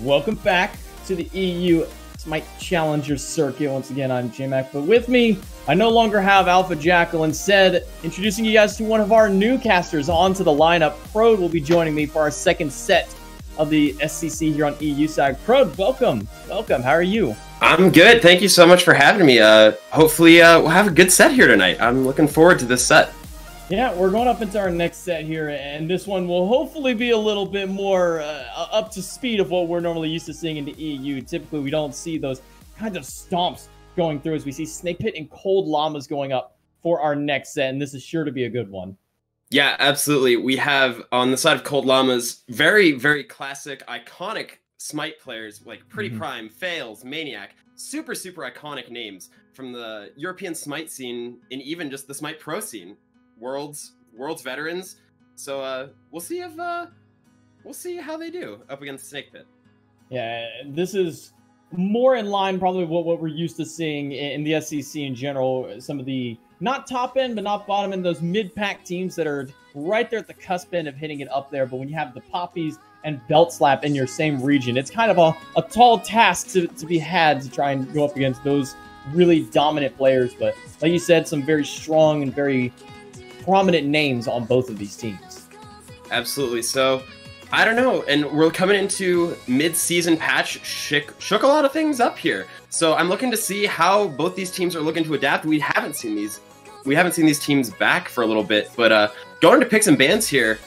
Welcome back to the EU SMITE Challenger Circuit. Once again, I'm J-Mac, but with me, I no longer have Alpha Jackal. Instead, introducing you guys to one of our new casters onto the lineup. Prode will be joining me for our second set of the SCC here on EU side. Prode, welcome. Welcome. How are you? I'm good. Thank you so much for having me. Hopefully, we'll have a good set here tonight. I'm looking forward to this set. Yeah, we're going up into our next set here, and this one will hopefully be a little bit more up to speed of what we're normally used to seeing in the EU. Typically, we don't see those kinds of stomps going through as we see Snake Pit and Cold Llamas going up for our next set, and this is sure to be a good one. Yeah, absolutely. We have, on the side of Cold Llamas, very, very classic, iconic SMITE players like Pretty Prime, Fails, Maniac. Super, super iconic names from the European SMITE scene and even just the SMITE Pro scene. World's veterans. So we'll see if we'll see how they do up against Snake Pit. Yeah, this is more in line probably what we're used to seeing in the SCC in general. Some of the not top end but not bottom end, those mid-pack teams that are right there at the cusp end of hitting it up there. But when you have the Poppies and Belt Slap in your same region, it's kind of a tall task to be had to try and go up against those really dominant players. But like you said, some very strong and very prominent names on both of these teams. Absolutely. So I don't know, and we're coming into mid-season patch. Shook a lot of things up here. So I'm looking to see how both these teams are looking to adapt. We haven't seen these teams back for a little bit, but going to picks and bans here,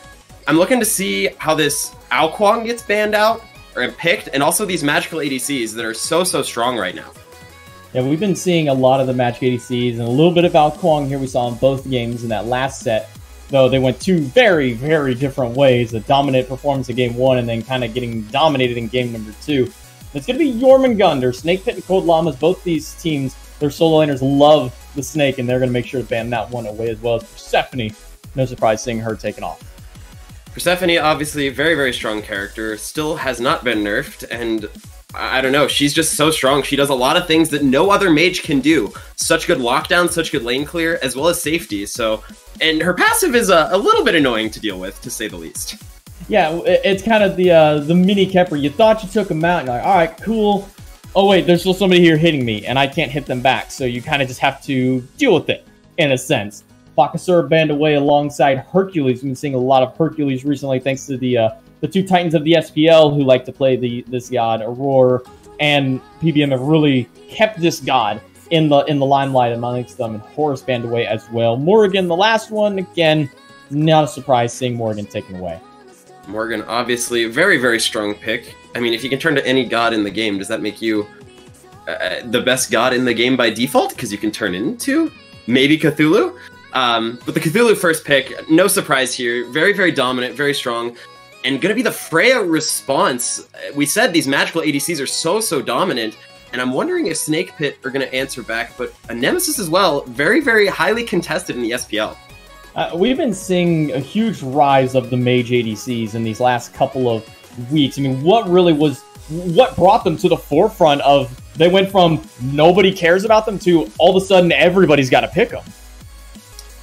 I'm looking to see how this Ao Kuang gets banned out or picked, and also these magical ADCs that are so strong right now. Yeah, we've been seeing a lot of the Magic ADCs and a little bit of Ao Kuang here we saw in both games in that last set, though they went two very, very different ways. A dominant performance in game one and then kind of getting dominated in game number two. It's going to be Jormungandr, Snake Pit, and Cold Llamas. Both these teams, their solo laners love the Snake, and they're going to make sure to ban that one away, as well as Persephone. No surprise seeing her taken off. Persephone, obviously, a very, very strong character, still has not been nerfed, and I don't know, she's just so strong. She does a lot of things that no other mage can do. Such good lockdown, such good lane clear, as well as safety. So, and her passive is a little bit annoying to deal with, to say the least. Yeah, it's kind of the mini Kepper. You thought you took him out, and you're like, all right, cool. Oh wait, there's still somebody here hitting me, and I can't hit them back. So you kind of just have to deal with it, in a sense. Bakasura banned away alongside Hercules. We've been seeing a lot of Hercules recently, thanks to the two titans of the SPL who like to play this god. Aurora and PBM have really kept this god in the limelight amongst them, and Horus banned away as well. Morrigan, the last one, again, not a surprise seeing Morrigan taken away. Morrigan, obviously, a very, very strong pick. I mean, if you can turn to any god in the game, does that make you the best god in the game by default? Because you can turn into maybe Cthulhu. But the Cthulhu first pick, no surprise here. Very, very dominant, very strong. And going to be the Freya response. We said these magical ADCs are so dominant, and I'm wondering if Snake Pit are going to answer back, but a Nemesis as well, very, very highly contested in the SPL. We've been seeing a huge rise of the mage ADCs in these last couple of weeks. I mean, what brought them to the forefront of, they went from nobody cares about them to all of a sudden everybody's got to pick them.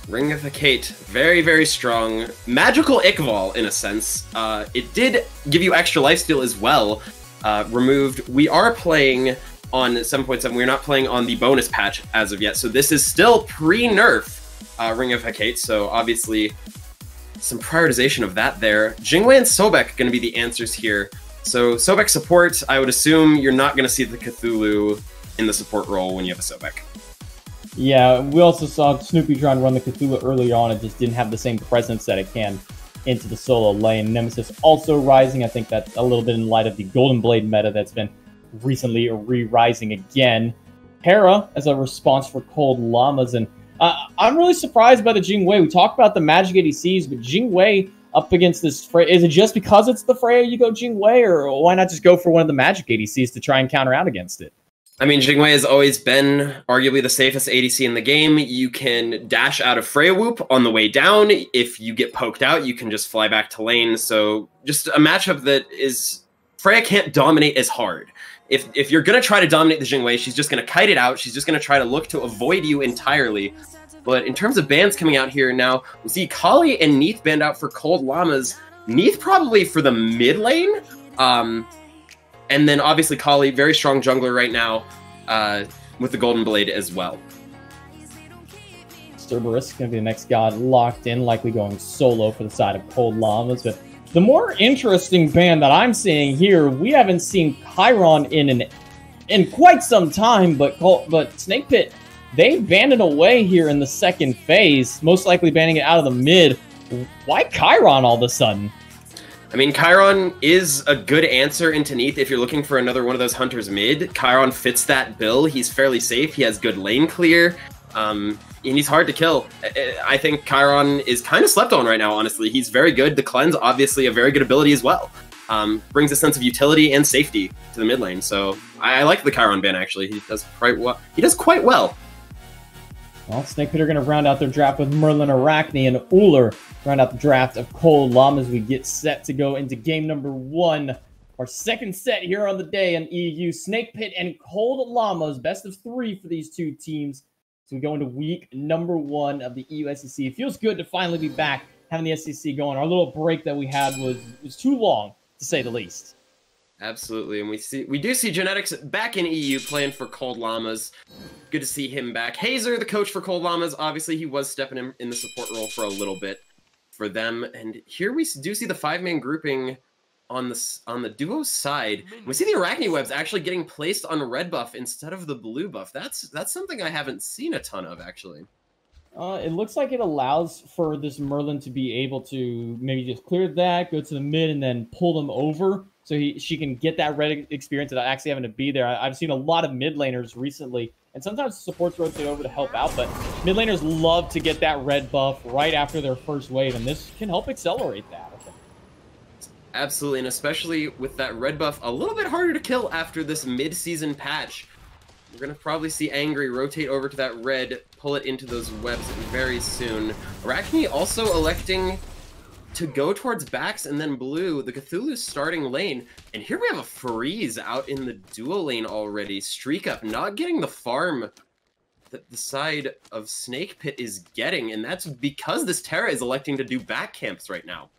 Ring of the Kate, very, very strong. Magical Iqbal, in a sense. It did give you extra lifesteal as well. Removed. We are playing on 7.7. We're not playing on the bonus patch as of yet. So this is still pre-nerf Ring of Hecate. So obviously some prioritization of that there. Jingwei and Sobek going to be the answers here. So Sobek support, I would assume you're not going to see the Cthulhu in the support role when you have a Sobek. Yeah, we also saw Snoopy try and run the Cthulhu earlier on. It just didn't have the same presence that it can into the solo lane. Nemesis also rising. I think that's a little bit in light of the Golden Blade meta that's been recently re-rising again. Hera as a response for Cold Llamas. And I'm really surprised by the Jingwei. We talked about the magic ADCs, but Jingwei up against this Freya. Is it just because it's the Freya you go Jingwei, or why not just go for one of the magic ADCs to try and counter out against it? I mean, Jingwei has always been arguably the safest ADC in the game. You can dash out of Freya Whoop on the way down. If you get poked out, you can just fly back to lane. So just a matchup that is... Freya can't dominate as hard. If you're going to try to dominate the Jingwei, she's just going to kite it out. She's just going to try to look to avoid you entirely. But in terms of bans coming out here now, we see Kali and Neith banned out for Cold Llamas. Neith probably for the mid lane. And then obviously Kali, very strong jungler right now with the Golden Blade as well. Cerberus going to be the next god locked in, likely going solo for the side of Cold Llamas. But the more interesting ban that I'm seeing here, we haven't seen Chiron in quite some time, but Snake Pit, they banned it away here in the second phase, most likely banning it out of the mid. Why Chiron all of a sudden? I mean, Chiron is a good answer into Neath if you're looking for another one of those hunters mid. Chiron fits that bill. He's fairly safe. He has good lane clear. And he's hard to kill. I think Chiron is kind of slept on right now, honestly. He's very good. The cleanse, obviously, a very good ability as well. Brings a sense of utility and safety to the mid lane. So I like the Chiron ban, actually. He does quite well. Well, Snake Pit are going to round out their draft with Merlin Arachne and Uller. Round out the draft of Cold Llamas as we get set to go into game number 1. Our second set here on the day in EU. Snake Pit and Cold Llamas. Best of 3 for these two teams. So we go into week number 1 of the EU SEC. It feels good to finally be back having the SEC going. Our little break that we had was too long, to say the least. Absolutely, and we do see Genetics back in EU playing for Cold Llamas. Good to see him back. Hazer, the coach for Cold Llamas, obviously he was stepping in the support role for a little bit for them. And here we do see the 5-man grouping on the duo side. We see the Arachne webs actually getting placed on red buff instead of the blue buff. That's something I haven't seen a ton of, actually. It looks like it allows for this Merlin to be able to maybe just clear that, go to the mid, and then pull them over. So she can get that red experience without actually having to be there. I've seen a lot of mid laners recently, and sometimes supports rotate over to help out, but mid laners love to get that red buff right after their first wave, and this can help accelerate that, I think. Absolutely, and especially with that red buff a little bit harder to kill after this mid-season patch. We're going to probably see Angry rotate over to that red, pull it into those webs very soon. Arachne also electing to go towards backs and then blue, the Cthulhu's starting lane. And here we have a freeze out in the duo lane already. Streak Up not getting the farm that the side of Snake Pit is getting, and that's because this Terra is electing to do back camps right now.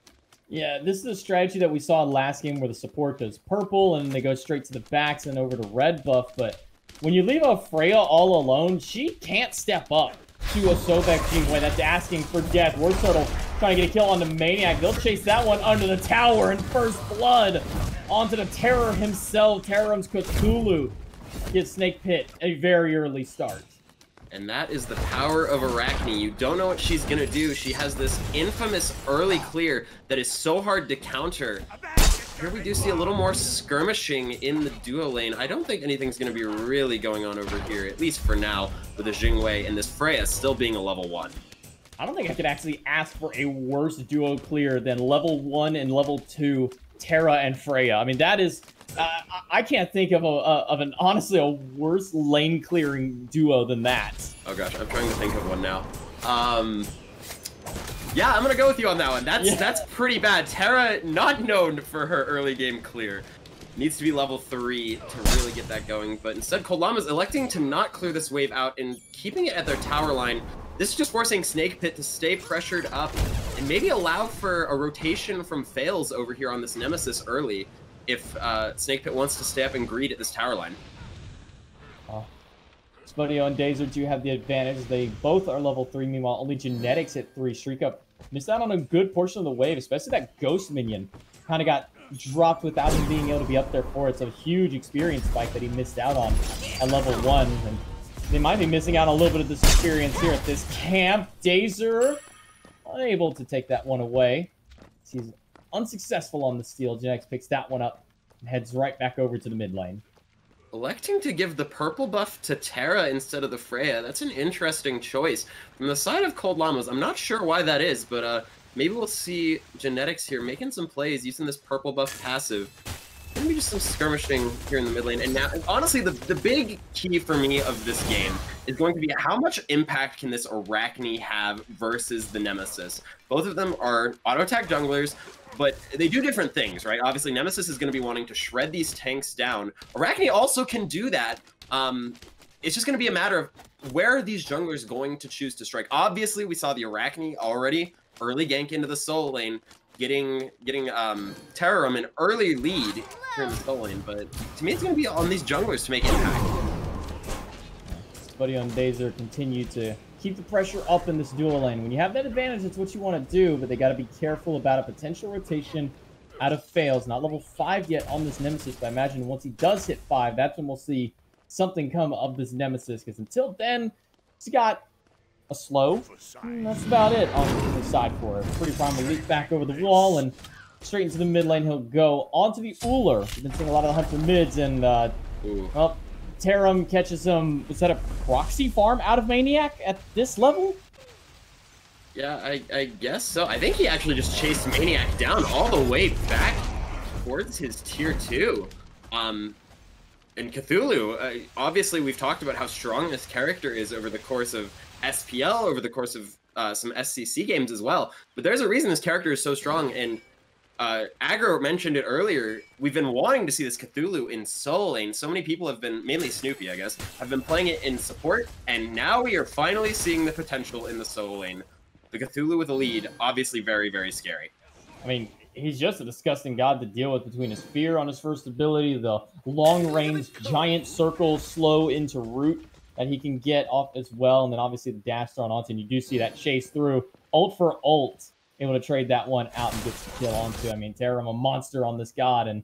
Yeah, this is a strategy that we saw last game where the support goes purple and they go straight to the backs and over to red buff, but when you leave a Freya all alone, she can't step up to a Sobek Jingwei that's asking for death. War Turtle trying to get a kill on the Maniac. They'll chase that one under the tower and first blood onto the Terror himself. Terrorum's Cthulhu gives Snake Pit a very early start. And that is the power of Arachne. You don't know what she's going to do. She has this infamous early clear that is so hard to counter. Here we do see a little more skirmishing in the duo lane. I don't think anything's going to be really going on over here, at least for now, with the Jingwei and this Freya still being a level 1. I don't think I could actually ask for a worse duo clear than level 1 and level 2 Terra and Freya. I mean, that is... I can't think of an honestly a worse lane clearing duo than that. Oh gosh, I'm trying to think of one now. Yeah, I'm gonna go with you on that one. That's pretty bad. Terra, not known for her early game clear, needs to be level 3 to really get that going. But instead, Cold Llama's electing to not clear this wave out and keeping it at their tower line. This is just forcing Snake Pit to stay pressured up and maybe allow for a rotation from Fails over here on this Nemesis early if Snake Pit wants to stay up and greed at this tower line. Spodeo and Dazer do have the advantage. They both are level 3, meanwhile only Genetics at 3. Streak Up missed out on a good portion of the wave, especially that Ghost minion. Kind of got dropped without him being able to be up there for it. It's a huge experience spike that he missed out on at level 1. And they might be missing out on a little bit of this experience here at this camp. Dazer unable to take that one away. He's unsuccessful on the steal. Genetics picks that one up and heads right back over to the mid lane. Electing to give the purple buff to Terra instead of the Freya, that's an interesting choice. From the side of Cold Llamas, I'm not sure why that is, but maybe we'll see Genetics here making some plays using this purple buff passive. Maybe just some skirmishing here in the mid lane. And now, honestly, the big key for me of this game is going to be how much impact can this Arachne have versus the Nemesis. Both of them are auto-attack junglers, but they do different things, right? Obviously, Nemesis is going to be wanting to shred these tanks down. Arachne also can do that. It's just going to be a matter of where are these junglers going to choose to strike. Obviously, we saw the Arachne already early gank into the solo lane. getting Terrorum an early lead here in the soul lane, but to me it's going to be on these junglers to make impact. Buddy on Dazer continue to keep the pressure up in this dual lane. When you have that advantage, it's what you want to do, but they got to be careful about a potential rotation out of Fails. Not level 5 yet on this Nemesis, but I imagine once he does hit 5, that's when we'll see something come of this Nemesis, because until then, he's got a slow. That's about it on the side for it. Pretty Prime will leap back over the wall, and straight into the mid lane he'll go. Onto the Uller. We've been seeing a lot of the Hunter mids, and, well, Tarum catches him. Was that a proxy farm out of Maniac at this level? Yeah, I guess so. I think he actually just chased Maniac down all the way back towards his tier 2. And Cthulhu, obviously we've talked about how strong this character is over the course of SPL, over the course of some SCC games as well. But there's a reason this character is so strong, and Aggro mentioned it earlier. We've been wanting to see this Cthulhu in Soul Lane. So many people have been, mainly Snoopy, I guess, have been playing it in support, and now we are finally seeing the potential in the Soul Lane. The Cthulhu with a lead, obviously very, very scary. I mean, he's just a disgusting god to deal with between his fear on his first ability, the long-range giant circle slow into root that he can get off as well, and then obviously the dash thrown onto, and you do see that chase through. Ult for ult, able to trade that one out and gets the kill onto. I mean, Tarum, a monster on this god, and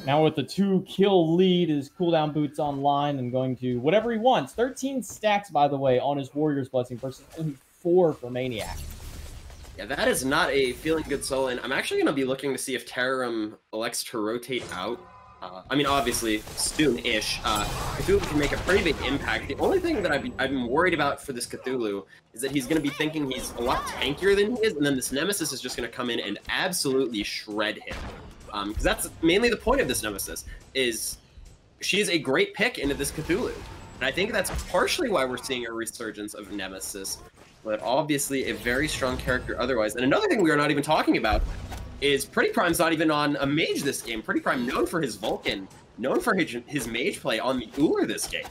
now with the 2-kill lead, his cooldown boots online and going to whatever he wants. 13 stacks, by the way, on his Warrior's Blessing versus only 4 for Maniac. Yeah, that is not a feeling good soul lane. I'm actually going to be looking to see if Tarum elects to rotate out. I mean, obviously, soon-ish. Cthulhu can make a pretty big impact. The only thing that I've been worried about for this Cthulhu is that he's going to be thinking he's a lot tankier than he is, and then this Nemesis is just going to come in and absolutely shred him. Because that's mainly the point of this Nemesis, is she's a great pick into this Cthulhu. And I think that's partially why we're seeing a resurgence of Nemesis, but obviously a very strong character otherwise. And another thing we are not even talking about is Pretty Prime's not even on a mage this game. Pretty Prime, known for his Vulcan, known for his mage play on the Uller this game.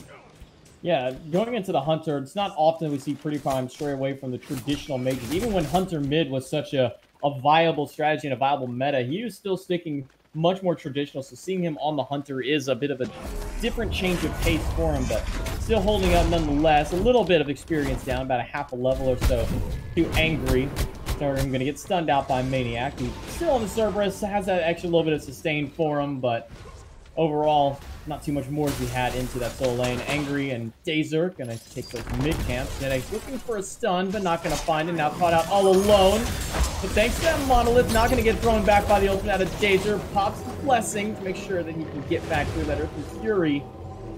Yeah, going into the Hunter, it's not often we see Pretty Prime stray away from the traditional mages. Even when Hunter mid was such a viable strategy and a viable meta, he was still sticking much more traditional, so seeing him on the Hunter is a bit of a different change of pace for him, but still holding up nonetheless. A little bit of experience down, about a half a level or so to Angry. I'm going to get stunned out by Maniac, who's still on the Cerberus, has that extra little bit of sustain for him, but overall, not too much more as we had into that soul lane. Angry and Dazer going to take those mid-camps. Nedex looking for a stun, but not going to find it. Now caught out all alone. But thanks to that Monolith, not going to get thrown back by the ultimate out of Dazer. Pops the Blessing to make sure that he can get back through that Earthly Fury.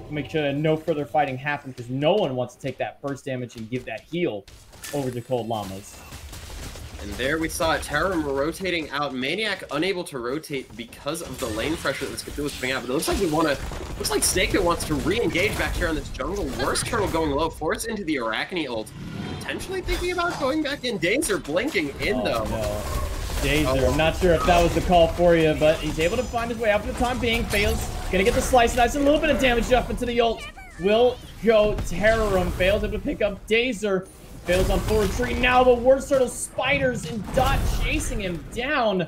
To make sure that no further fighting happens, because no one wants to take that burst damage and give that heal over to Cold Llamas. And there we saw it, Tarum rotating out, Maniac unable to rotate because of the lane pressure that this Cthulhu is putting out. But it looks like looks like Snake wants to re-engage back here on this jungle. Worst turtle going low, force into the Arachne ult. Potentially thinking about going back in. Dazer blinking in though. No. Dazer, I'm not sure if that was the call for you, but he's able to find his way out for the time being. Fails, gonna get the slice, nice, a little bit of damage up into the ult. Will go Terrorum, fails able to pick up Dazer. Fails on full retreat. Now the Worst Turtle Spiders and Dot chasing him down.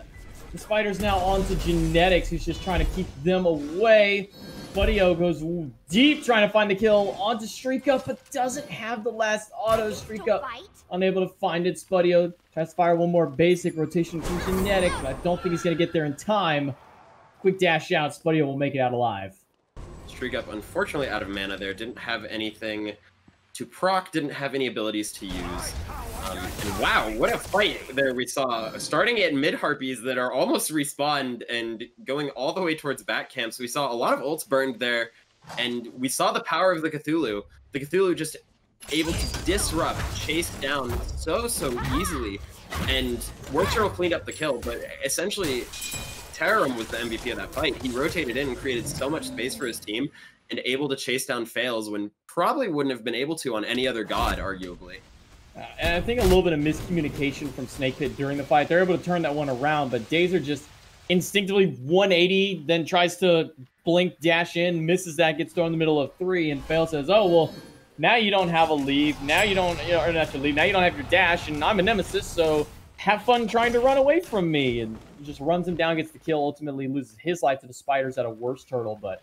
The Spiders now onto Genetics, who's just trying to keep them away. Buddy-O goes deep trying to find the kill onto Streak Up, but doesn't have the last auto. Streak Up unable to find it. Buddy-O tries to fire one more basic rotation from Genetics, but I don't think he's going to get there in time. Quick dash out. Buddy-O will make it out alive. Streak Up unfortunately out of mana there. Didn't have anything to proc, didn't have any abilities to use. And wow, what a fight there we saw. Starting at mid-harpies that are almost respawned and going all the way towards back camps. We saw a lot of ults burned there, and we saw the power of the Cthulhu. The Cthulhu just able to disrupt, chase down so easily. And Worst Turtle cleaned up the kill, but essentially Tarum was the MVP of that fight. He rotated in and created so much space for his team, and able to chase down Fails when probably wouldn't have been able to on any other god, arguably. And I think a little bit of miscommunication from Snake Pit during the fight. They're able to turn that one around, but Dazer just instinctively 180, then tries to blink, dash in, misses that, gets thrown in the middle of 3, and Fail says, oh, well, now you don't have a leave, now you don't, or not your leave, now you don't have your dash, and I'm a Nemesis, so have fun trying to run away from me, and just runs him down, gets the kill, ultimately loses his life to the spiders at a worse turtle. But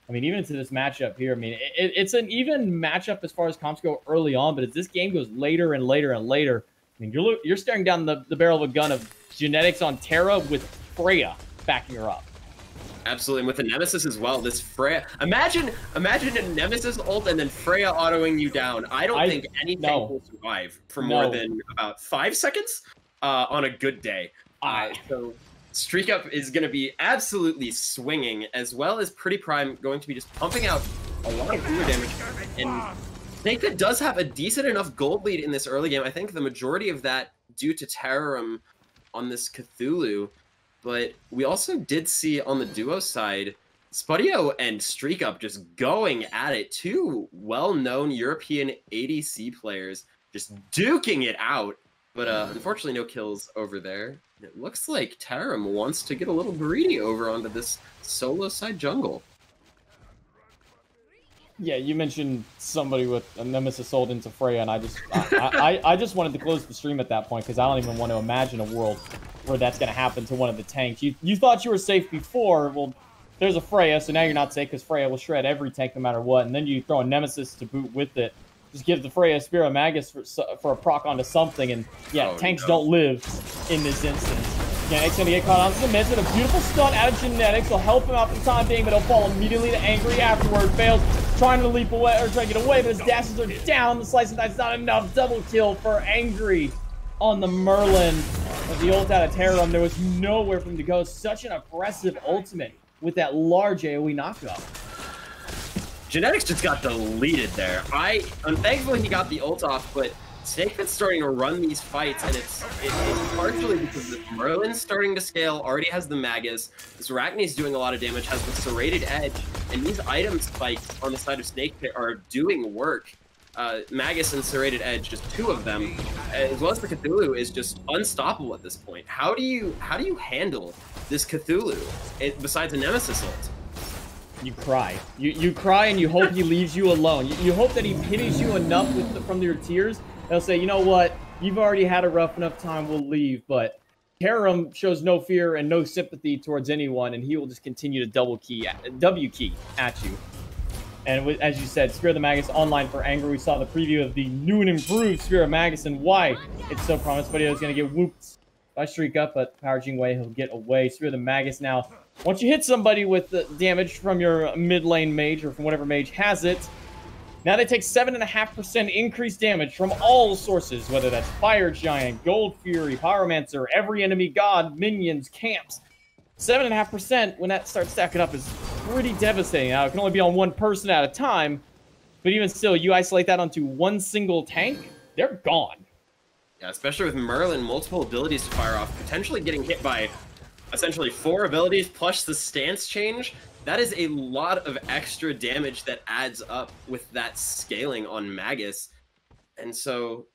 I mean, even into this matchup here, I mean, it's an even matchup as far as comps go early on, but as this game goes later and later and later, I mean, you're staring down the barrel of a gun of genetics on Terra with Freya backing her up. Absolutely, and with the Nemesis as well. This Freya, imagine a Nemesis ult and then Freya autoing you down. I don't think any tank will survive for more than about 5 seconds on a good day. So Streak Up is going to be absolutely swinging, as well as Pretty Prime going to be just pumping out a lot of cooler damage. And Snakepit does have a decent enough gold lead in this early game. I think the majority of that due to Terrorum on this Cthulhu. But we also did see on the duo side, Spudio and Streak Up just going at it. Two well-known European ADC players just duking it out. But unfortunately, no kills over there. It looks like Terrorum wants to get a little greedy over onto this solo side jungle. Yeah, you mentioned somebody with a Nemesis sold into Freya, and I just wanted to close the stream at that point because I don't even want to imagine a world where that's going to happen to one of the tanks. You thought you were safe before. Well, there's a Freya, so now you're not safe because Freya will shred every tank no matter what, and then you throw a Nemesis to boot with it. Just give the Freya Spirit of Magus for a proc onto something, and yeah, tanks don't live in this instance. Genetics gonna get caught onto the mids, and a beautiful stun out of Genetics will help him out for the time being, but he'll fall immediately to Angry afterward. Fails, trying to leap away, or trying to get away, but his dashes are down. The slice and dice not enough. Double kill for Angry on the Merlin. With the ult out of Terrorum, there was nowhere for him to go. Such an aggressive ultimate with that large AoE knockup. Genetics just got deleted there. Thankfully he got the ult off, but Snakepit's starting to run these fights, and it's partially because the Merlin's starting to scale, already has the Magus, this Arachne's doing a lot of damage, has the Serrated Edge, and these item spikes on the side of Snakepit are doing work. Magus and Serrated Edge, just two of them, as well as the Cthulhu, is just unstoppable at this point. How do you handle this Cthulhu, besides a Nemesis ult? You cry. You cry and you hope he leaves you alone. You hope that he pities you enough from your tears. They'll say, you know what? You've already had a rough enough time. We'll leave. But Terrorum shows no fear and no sympathy towards anyone, and he will just continue to W key at you. And as you said, Spirit of the Magus online for Angry. We saw the preview of the new and improved Spirit of Magus and why it's so promised. But he was going to get whooped by Streak Up, but Power Jing Wei, he'll get away. Spirit of the Magus now. Once you hit somebody with the damage from your mid lane mage, or from whatever mage has it, now they take 7.5% increased damage from all sources, whether that's Fire Giant, Gold Fury, Pyromancer, every enemy god, minions, camps. 7.5%, when that starts stacking up, is pretty devastating. Now, it can only be on one person at a time, but even still, you isolate that onto one single tank, they're gone. Yeah, especially with Merlin, multiple abilities to fire off, potentially getting hit by essentially 4 abilities plus the stance change. That is a lot of extra damage that adds up with that scaling on Magus. And so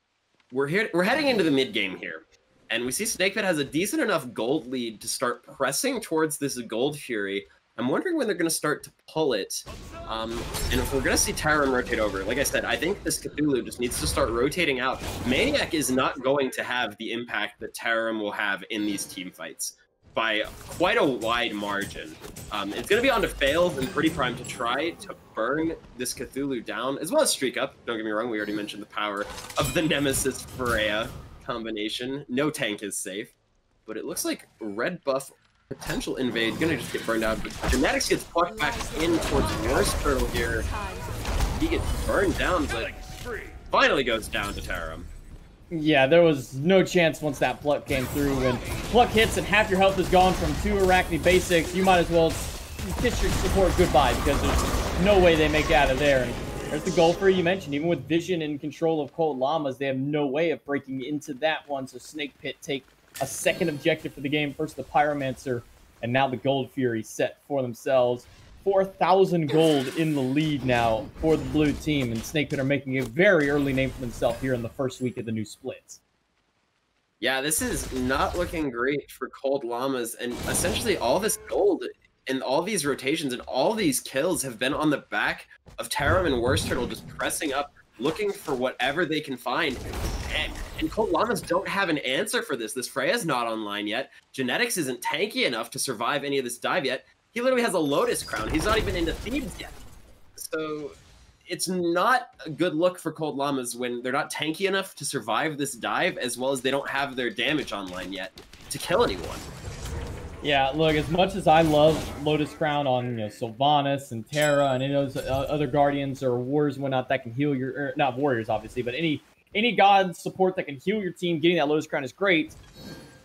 we're heading into the mid game here. And we see Snakepit has a decent enough gold lead to start pressing towards this Gold Fury. I'm wondering when they're going to start to pull it. And if we're going to see Terrorum rotate over, like I said, I think this Cthulhu just needs to start rotating out. Maniac is not going to have the impact that Terrorum will have in these team fights by quite a wide margin. It's going to be on to Fails and Pretty Prime to try to burn this Cthulhu down, as well as Streak Up. Don't get me wrong, we already mentioned the power of the Nemesis Freya combination. No tank is safe, but it looks like red buff potential invade gonna just get burned out. But Genetics gets plucked back in towards Worst Turtle here. He gets burned down, but finally goes down to Terrorum. Yeah, there was no chance once that pluck came through. When pluck hits and half your health is gone from 2 Arachne basics, you might as well kiss your support goodbye, because there's no way they make it out of there. And there's the Golfer you mentioned. Even with vision and control of Cold Llamas, they have no way of breaking into that one. So Snakepit take a second objective for the game. First the Pyromancer, and now the Gold Fury set for themselves. 4,000 gold in the lead now for the blue team, and Snakepit are making a very early name for themselves here in the first week of the new splits. Yeah, this is not looking great for Cold Llamas, and essentially all this gold and all these rotations and all these kills have been on the back of Terrorum and Worst Turtle just pressing up looking for whatever they can find. And Cold Llamas don't have an answer for this. This Freya's not online yet. Genetics isn't tanky enough to survive any of this dive yet. He literally has a Lotus Crown. He's not even into Thebes yet. So it's not a good look for Cold Llamas when they're not tanky enough to survive this dive, as well as they don't have their damage online yet to kill anyone. Yeah, look, as much as I love Lotus Crown on Sylvanas and Terra and any of those other Guardians or Warriors and whatnot that can heal your... not Warriors, obviously, but any God support that can heal your team, getting that Lotus Crown is great,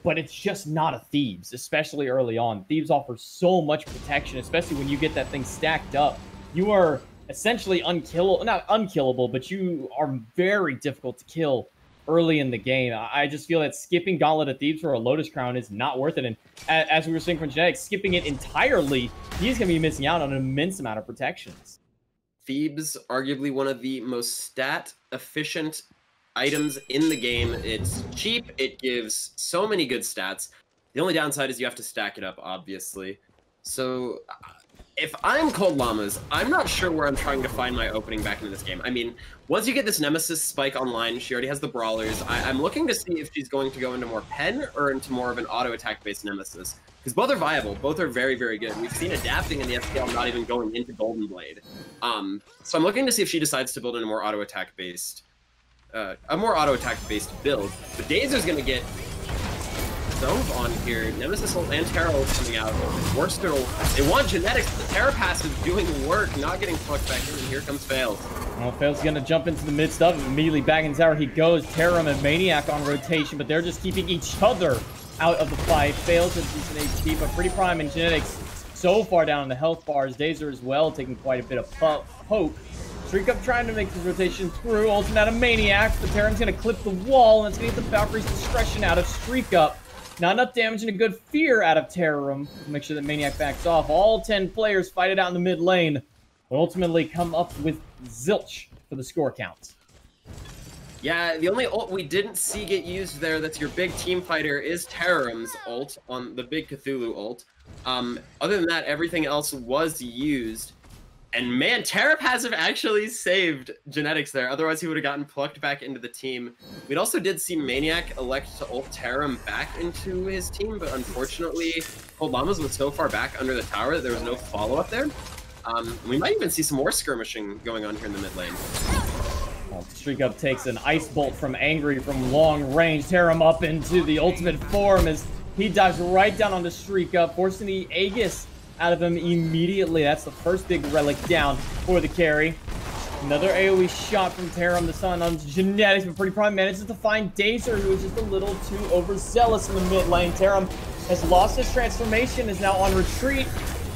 but it's just not a Thebes, especially early on. Thebes offers so much protection, especially when you get that thing stacked up. You are essentially unkillable, not unkillable, but you are very difficult to kill early in the game. I just feel that skipping Gauntlet of Thebes for a Lotus Crown is not worth it. And as we were saying from Genetics, skipping it entirely, he's going to be missing out on an immense amount of protections. Thebes, arguably one of the most stat-efficient items in the game. It's cheap. It gives so many good stats. The only downside is you have to stack it up, obviously. So if I'm Cold Llamas, I'm not sure where I'm trying to find my opening back into this game. I mean, once you get this Nemesis spike online, she already has the Brawlers. I'm looking to see if she's going to go into more Pen or into more of an auto-attack-based Nemesis. Because both are viable. Both are very, very good. We've seen adapting in the FPL not even going into Golden Blade. So I'm looking to see if she decides to build in a more auto-attack-based build. But Dazer's going to get Zove on here. Nemesis and Terra ult coming out. Worcester ult. They want Genetics, but the Terra passive doing work, not getting plucked back in, and here comes Fails. Well, Fails going to jump into the midst of it. Immediately back in tower he goes. Terra and Maniac on rotation, but they're just keeping each other out of the fight. Fails has decent HP, but Pretty Prime and Genetics so far down on the health bars. Dazer as well, taking quite a bit of poke. Streak Up trying to make his rotation through. Ultimate out of Maniac, but Terran's going to clip the wall, and it's going to get the Valkyrie's Discretion out of Streak Up. Not enough damage and a good fear out of Terrorum to make sure that Maniac backs off. All 10 players fight it out in the mid lane, but ultimately come up with zilch for the score count. Yeah, the only ult we didn't see get used there that's your big team fighter is Terrorum's ult on the big Cthulhu ult. Other than that, everything else was used. And man, Terra passive actually saved Genetics there. Otherwise, he would have gotten plucked back into the team. We also did see Maniac elect to ult Terram back into his team, but unfortunately, Cold Llamas was so far back under the tower that there was no follow-up there. We might even see some more skirmishing going on here in the mid lane. Well, Streak Up takes an Ice Bolt from Angry from long range. Terram up into the ultimate form as he dives right down onto Streak Up, forcing the Aegis out of him immediately. That's the first big relic down for the carry. Another AoE shot from Terram, the Sun on Genetics, but Pretty Prime manages to find Dazer, who is just a little too overzealous in the mid lane. Terram has lost his transformation, is now on retreat.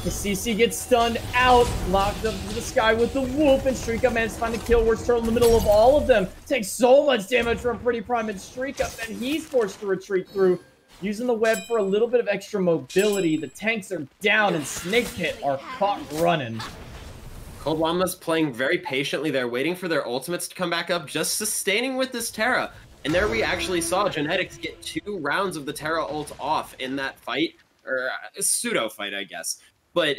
The CC gets stunned out, locked up to the sky with the whoop, and Streak Up manages to find the kill. Worst turtle in the middle of all of them. Takes so much damage from Pretty Prime and Streak Up, and he's forced to retreat through. Using the web for a little bit of extra mobility, the tanks are down and Snake Pit are caught running. Cold Llamas playing very patiently there, waiting for their ultimates to come back up, just sustaining with this Terra. And there we actually saw Genetics get 2 rounds of the Terra ult off in that fight, or a pseudo fight, I guess. But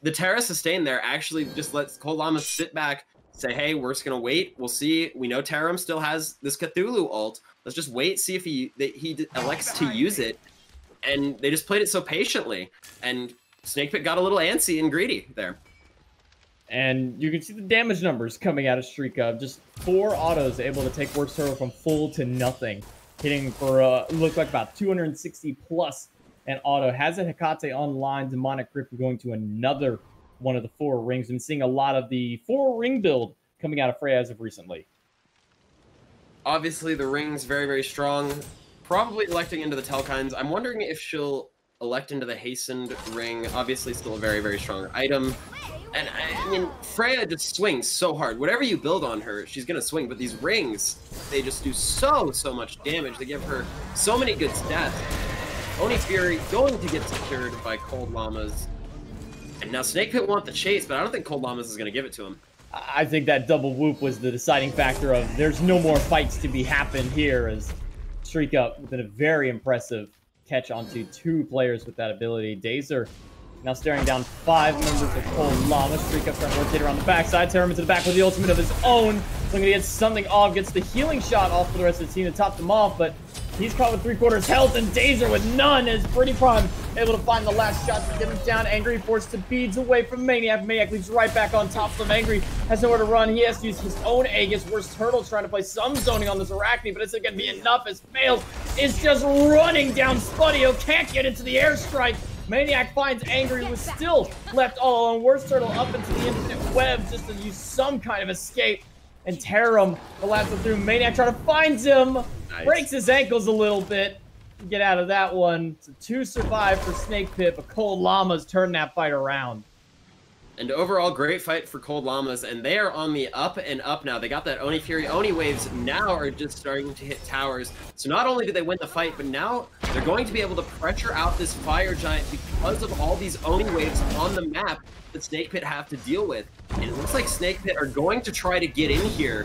the Terra sustain there actually just lets Cold Llamas sit back, say, hey, we're just going to wait. We'll see. We know Terram still has this Cthulhu ult. Let's just wait, see if he elects to use it. And they just played it so patiently. And Snake Pit got a little antsy and greedy there. And you can see the damage numbers coming out of Streak Up. Just 4 autos able to take Worst Turtle from full to nothing. Hitting for, looked like about 260 plus an auto. Has a Hecate online. Demonic Griffin going to another one of the 4 rings. I'm seeing a lot of the 4 ring build coming out of Freya as of recently. Obviously, the ring's very, very strong. Probably electing into the Telkines. I'm wondering if she'll elect into the Hastened ring. Obviously, still a very, very strong item. And, I mean, Freya just swings so hard. Whatever you build on her, she's going to swing. But these rings, they just do so much damage. They give her so many good stats. Oni Fury going to get secured by Cold Llamas. And now Snake Pit want the chase, but I don't think Cold Llamas is going to give it to him. I think that double whoop was the deciding factor of there's no more fights to be happened here, as Streak Up with a very impressive catch onto 2 players with that ability. Dazer Now staring down 5 members of Cold Llama. Streak up trying to rotate around the backside. Tear him into the back with the ultimate of his own. Looking to get something off. Gets the healing shot off for the rest of the team to top them off, but he's caught with 3/4 health, and Dazer with none as Pretty Prime able to find the last shot to get him down. Angry forced to beads away from Maniac. Maniac leaves right back on top of him. Angry has nowhere to run. He has to use his own Aegis. Worst Turtle's trying to play some zoning on this Arachne, but it's not going to be enough as Fails is just running down Spudio. Can't get into the airstrike. Maniac finds Angry, who was still left all alone. Worst Turtle up into the infinite web just to use some kind of escape and tear him. The last one through. Maniac trying to find him. Nice. Breaks his ankles a little bit. Get out of that one. So 2 survive for Snake Pit, but Cold Llamas turn that fight around. And overall, great fight for Cold Llamas, and they are on the up and up now. They got that Oni Fury. Oni waves now are just starting to hit towers. So not only did they win the fight, but now they're going to be able to pressure out this Fire Giant because of all these Oni waves on the map that Snake Pit have to deal with. And it looks like Snake Pit are going to try to get in here,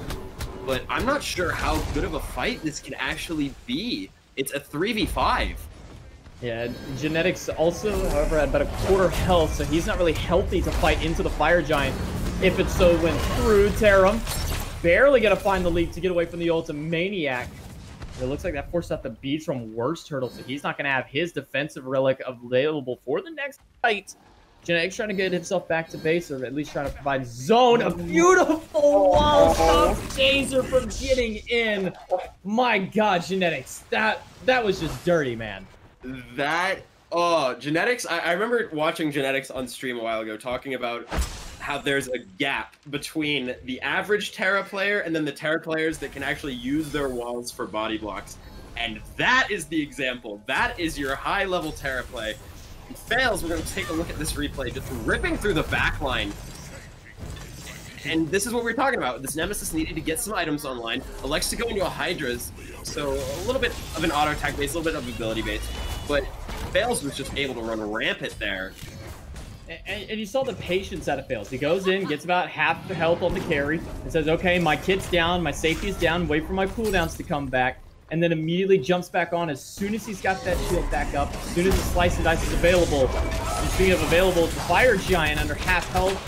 but I'm not sure how good of a fight this can actually be. It's a 3v5. Yeah, Genetics also, however, had about 1/4 health, so he's not really healthy to fight into the Fire Giant. If it so went through, tear him. Barely gonna find the lead to get away from the ultimate Maniac. It looks like that forced out the beats from Worst Turtle, so he's not gonna have his defensive relic available for the next fight. Genetics trying to get himself back to base, or at least trying to provide zone. A beautiful wall stops Dazer from getting in. My God, Genetics, that was just dirty, man. Genetics, I remember watching Genetics on stream a while ago talking about how there's a gap between the average Terra player and then the Terra players that can actually use their walls for body blocks. And that is the example. That is your high-level Terra play. And Fails, we're going to take a look at this replay, just ripping through the backline. And this is what we're talking about. This Nemesis needed to get some items online. Elects to go into a hi-rez, so a little bit of an auto-attack base, a little bit of ability base. But Fails was just able to run rampant there. And you saw the patience out of Fails. He goes in, gets about half the health on the carry, and says, okay, my kit's down, my safety is down, wait for my cooldowns to come back, and then immediately jumps back on as soon as he's got that shield back up, as soon as the Slice and Dice is available. And speaking of available, the Fire Giant under half health.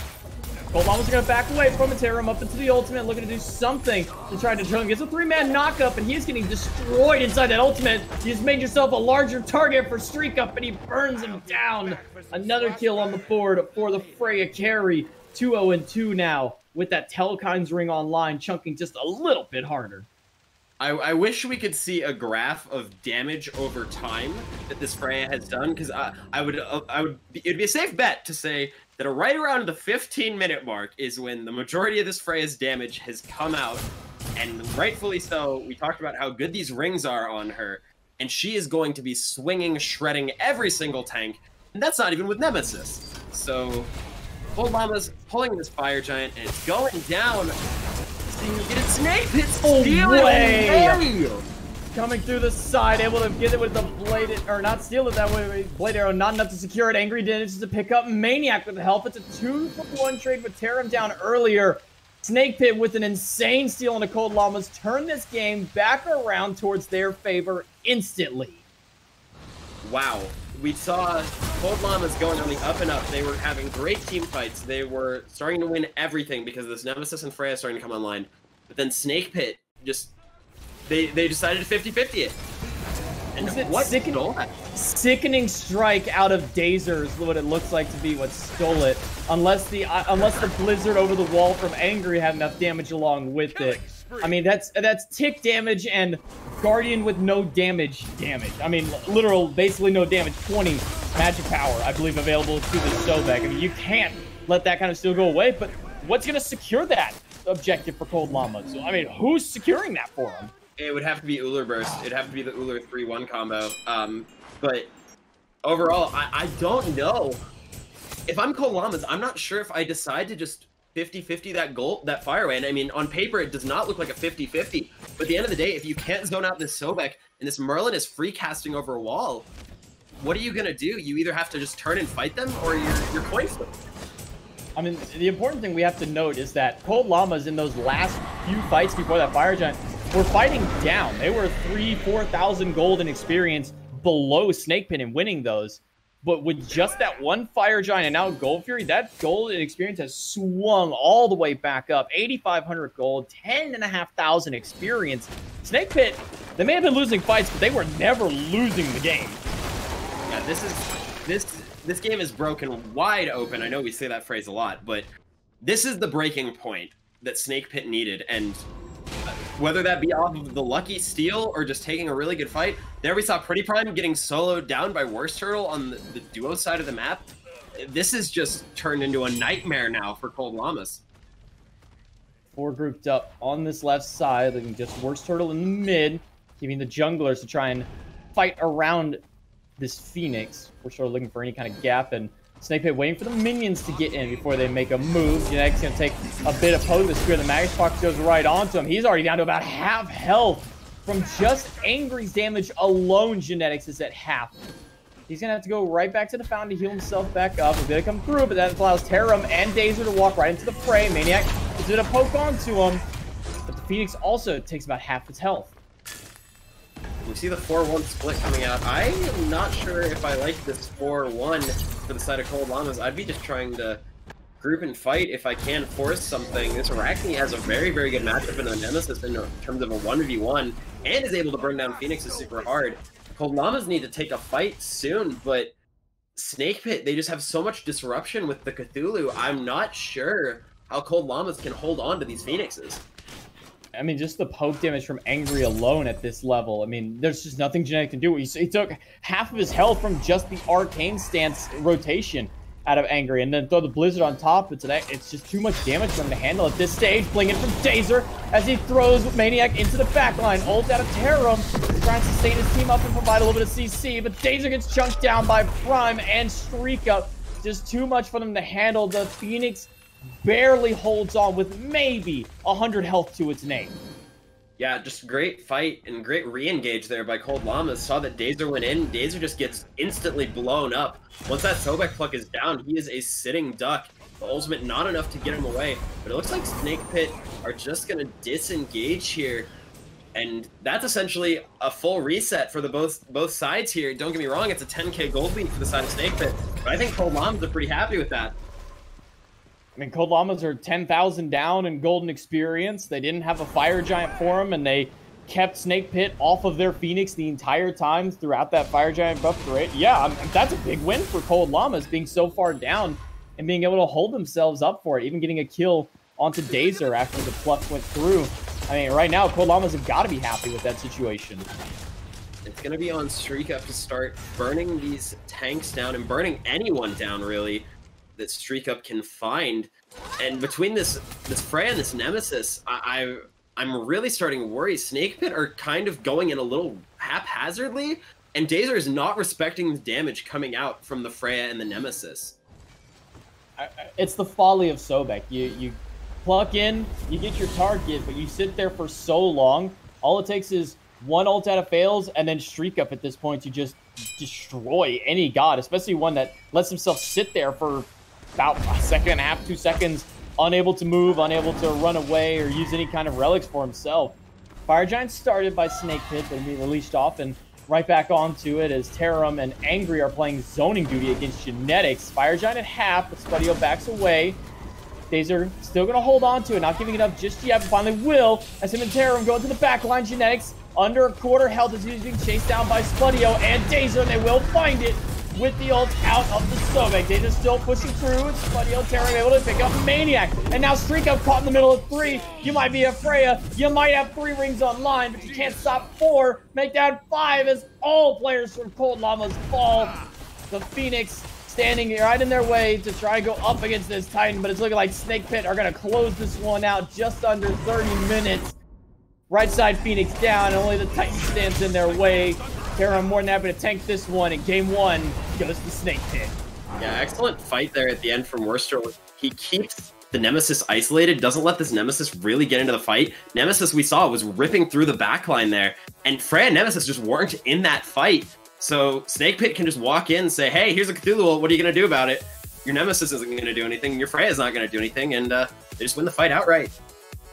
Cold Llama's gonna back away from it, tear him up into the ultimate, looking to do something to try to turn him. Gets a 3-man knockup, and he's getting destroyed inside that ultimate. You just made yourself a larger target for Streak Up, and he burns him down. Another kill on the board for the Freya carry. 2-0-2 now, with that Telekind's ring online, chunking just a little bit harder. I wish we could see a graph of damage over time that this Freya has done, because it'd be a safe bet to say that right around the 15-minute mark is when the majority of this Freya's damage has come out, and rightfully so. We talked about how good these rings are on her, and she is going to be swinging, shredding every single tank, and that's not even with Nemesis. So, Cold Llama's pulling this Fire Giant, and it's going down. Get it, Snake Pit stealing away! Coming through the side, able to get it with the blade, or not steal it that way, blade arrow, not enough to secure it. Angry manages to pick up Maniac with the help. It's a 2-for-1 trade, but tear him down earlier. Snake Pit with an insane steal into Cold Llamas turn this game back around towards their favor instantly. Wow. We saw Cold Llamas going on the up and up. They were having great team fights. They were starting to win everything because this Nemesis and Freya starting to come online. But then Snake Pit just... They decided to 50-50 it. And what stole that? Sickening strike out of Dazer is what it looks like to be what stole it. Unless the blizzard over the wall from Angry had enough damage along with it. I mean, that's tick damage and Guardian with no damage. I mean, literal, basically no damage. 20 magic power, I believe, available to the Sobek. I mean, you can't let that kind of steal go away, but what's going to secure that objective for Cold Llama? So, I mean, who's securing that for him? It would have to be Uller Burst. It'd have to be the Uller 3-1 combo. But overall, I don't know. If I'm Cold Llamas, I'm not sure if I decide to just 50-50 that fire away. And I mean, on paper, it does not look like a 50-50. But at the end of the day, if you can't zone out this Sobek and this Merlin is free casting over a wall, what are you going to do? You either have to just turn and fight them or you're coin flip. I mean, the important thing we have to note is that Cold Llamas in those last few fights before that Fire Giant were fighting down. They were 3,000-4,000 gold in experience below Snake Pit and winning those. But with just that one Fire Giant and now Gold Fury, that gold experience has swung all the way back up. 8,500 gold, 10,500 experience. Snake Pit, they may have been losing fights, but they were never losing the game. Yeah, this game is broken wide open. I know we say that phrase a lot, but this is the breaking point that Snake Pit needed, and whether that be off of the lucky steal or just taking a really good fight, there we saw Pretty Prime getting soloed down by Worst Turtle on the duo side of the map. This is just turned into a nightmare now for Cold Llamas. 4 grouped up on this left side, and just Worst Turtle in the mid, keeping the junglers to try and fight around this Phoenix. Worst Turtle looking for any kind of gap, and Snake Pit waiting for the minions to get in before they make a move. Genetics going to take a bit of poke. The Spear of the Magus Fox goes right onto him. He's already down to about half health from just Angry's damage alone. Genetics is at half. He's going to have to go right back to the fountain to heal himself back up. He's going to come through, but that allows Tarum and Dazer to walk right into the fray. Maniac is going to poke onto him, but the Phoenix also takes about half its health. We see the 4-1 split coming out. I am not sure if I like this 4-1 for the side of Cold Llamas. I'd be just trying to group and fight if I can force something. This Arachne has a very, very good matchup in the Nemesis in terms of a 1v1 and is able to burn down Phoenixes super hard. Cold Llamas need to take a fight soon, but Snake Pit, they just have so much disruption with the Cthulhu. I'm not sure how Cold Llamas can hold on to these Phoenixes. I mean, just the poke damage from Angry alone at this level. I mean, there's just nothing Genetic can do. He took half of his health from just the Arcane stance rotation out of Angry, and then throw the Blizzard on top. It's just too much damage for him to handle at this stage. Playing it from Dazer as he throws Maniac into the backline. Ult out of Tarum. He's trying to sustain his team up and provide a little bit of CC, but Dazer gets chunked down by Prime and Streak Up. Just too much for them to handle. The Phoenix barely holds on with maybe 100 health to its name. Yeah, just great fight and great re-engage there by Cold Llamas. Saw that Dazer went in. Dazer just gets instantly blown up. Once that Sobek pluck is down, he is a sitting duck. The ultimate not enough to get him away. But it looks like Snake Pit are just going to disengage here. And that's essentially a full reset for the both sides here. Don't get me wrong, it's a 10k gold lead for the side of Snake Pit. But I think Cold Llamas are pretty happy with that. I mean, Cold Llamas are 10,000 down in golden experience. They didn't have a Fire Giant for him, and they kept Snake Pit off of their Phoenix the entire time throughout that Fire Giant buff parade. Yeah, that's a big win for Cold Llamas, being so far down and being able to hold themselves up for it, even getting a kill onto Dazer after the pluck went through. I mean, right now, Cold Llamas have got to be happy with that situation. It's going to be on Streak Up to start burning these tanks down and burning anyone down, really, that Streak Up can find. And between this Freya and this Nemesis, I'm really starting to worry. Snake Pit are kind of going in a little haphazardly, and Dazer is not respecting the damage coming out from the Freya and the Nemesis. It's the folly of Sobek. You pluck in, you get your target, but you sit there for so long. All it takes is one ult out of fails, and then Streak Up at this point to just destroy any god, especially one that lets himself sit there for about a second and a half, 2 seconds, unable to move, unable to run away or use any kind of relics for himself. Fire Giant started by Snake Pit, but immediately leashed off and right back onto it as Tarum and Angry are playing zoning duty against Genetics. Fire Giant at half, but Spudio backs away. Dazer still going to hold on to it, not giving it up just yet, but finally will, as him and Tarum go into the back line. Genetics under a quarter health as he's being chased down by Spudio and Dazer, and they will find it with the ult out of the Sobek. Dazer still pushing through, and Spudio Tarum able to pick up Maniac, and now Streak Up caught in the middle of 3. You might be a Freya, you might have 3 rings online, but you can't stop 4. Make that 5 as all players from Cold Llamas fall. The Phoenix standing right in their way to try to go up against this Titan, but it's looking like Snake Pit are going to close this one out just under 30 minutes. Right side Phoenix down, and only the Titan stands in their way. Tarum more than happy to tank this one, and game 1 goes to Snake Pit. Yeah, excellent fight there at the end from Worcester. He keeps the Nemesis isolated, doesn't let this Nemesis really get into the fight. Nemesis, we saw, was ripping through the backline there, and Freya and Nemesis just weren't in that fight. So Snake Pit can just walk in and say, hey, here's a Cthulhu, what are you going to do about it? Your Nemesis isn't going to do anything, your Freya's not going to do anything, and they just win the fight outright.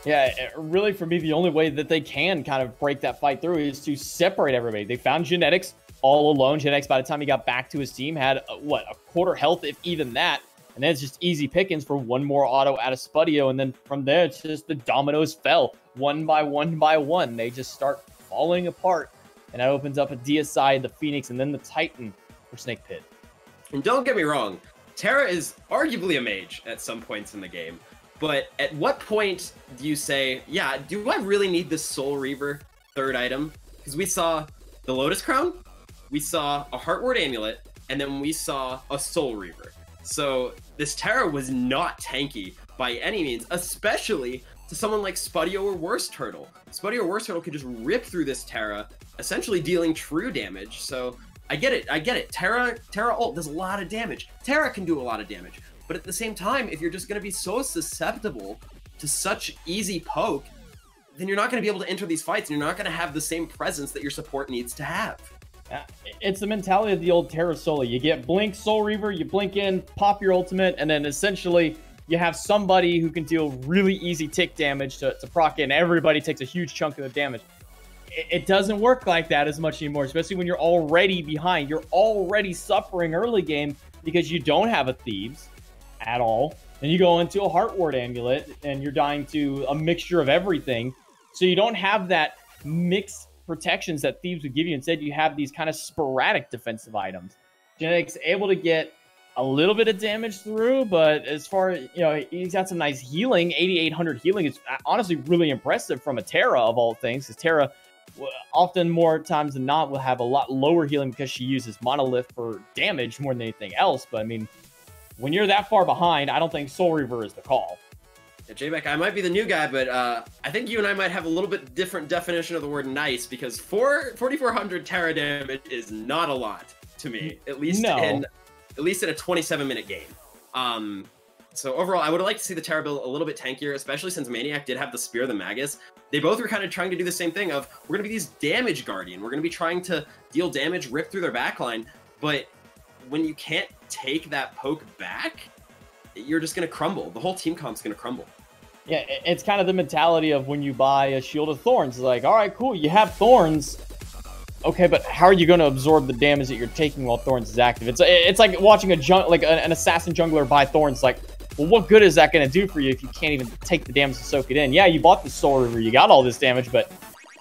Yeah, really, for me, the only way that they can kind of break that fight through is to separate everybody. They found Genetics all alone. Genetics, by the time he got back to his team, had, what, a quarter health, if even that. And then it's just easy pickings for one more auto out of Spudio. And then from there, it's just the dominoes fell one by one by one. They just start falling apart. And that opens up a DSI, the Phoenix, and then the Titan for Snake Pit. And don't get me wrong, Terra is arguably a mage at some points in the game. But at what point do you say, yeah, do I really need this Soul Reaver third item? Because we saw the Lotus Crown, we saw a Heartward Amulet, and then we saw a Soul Reaver. So this Terra was not tanky by any means, especially to someone like Spudio or Worst Turtle. Spudio or Worst Turtle could just rip through this Terra, essentially dealing true damage. So I get it. Terra ult does a lot of damage. Terra can do a lot of damage. But at the same time, if you're just going to be so susceptible to such easy poke, then you're not going to be able to enter these fights, and you're not going to have the same presence that your support needs to have. It's the mentality of the old Terra Solo. You get Blink, Soul Reaver, you blink in, pop your ultimate, and then essentially you have somebody who can deal really easy tick damage to proc in. Everybody takes a huge chunk of the damage. It doesn't work like that as much anymore, especially when you're already behind. You're already suffering early game because you don't have a Thieves at all. Then you go into a Heartward Amulet and you're dying to a mixture of everything. So you don't have that mixed protections that Thieves would give you. Instead, you have these kind of sporadic defensive items. Genetic's able to get a little bit of damage through, but as far as, he's got some nice healing. 8,800 healing is honestly really impressive from a Terra of all things, because Terra often more times than not will have a lot lower healing because she uses Monolith for damage more than anything else. But I mean, when you're that far behind, I don't think Soul Reaver is the call. Yeah, J-Beck, I might be the new guy, but I think you and I might have a little bit different definition of the word nice, because 4,400 Terra damage is not a lot to me, at least in a 27-minute game. So overall, I would like to see the Terra build a little bit tankier, especially since Maniac did have the Spear of the Magus. They both were kind of trying to do the same thing of, we're going to be these damage guardian. We're going to be trying to deal damage, rip through their backline, but when you can't take that poke back, you're just going to crumble. The whole team comp's going to crumble. Yeah, it's kind of the mentality of when you buy a Shield of Thorns. It's like, all right, cool, you have Thorns. Okay, but how are you going to absorb the damage that you're taking while Thorns is active? It's like watching an assassin jungler buy Thorns. Like, well, what good is that going to do for you if you can't even take the damage to soak it in? Yeah, you bought the Soul Reaver, you got all this damage, but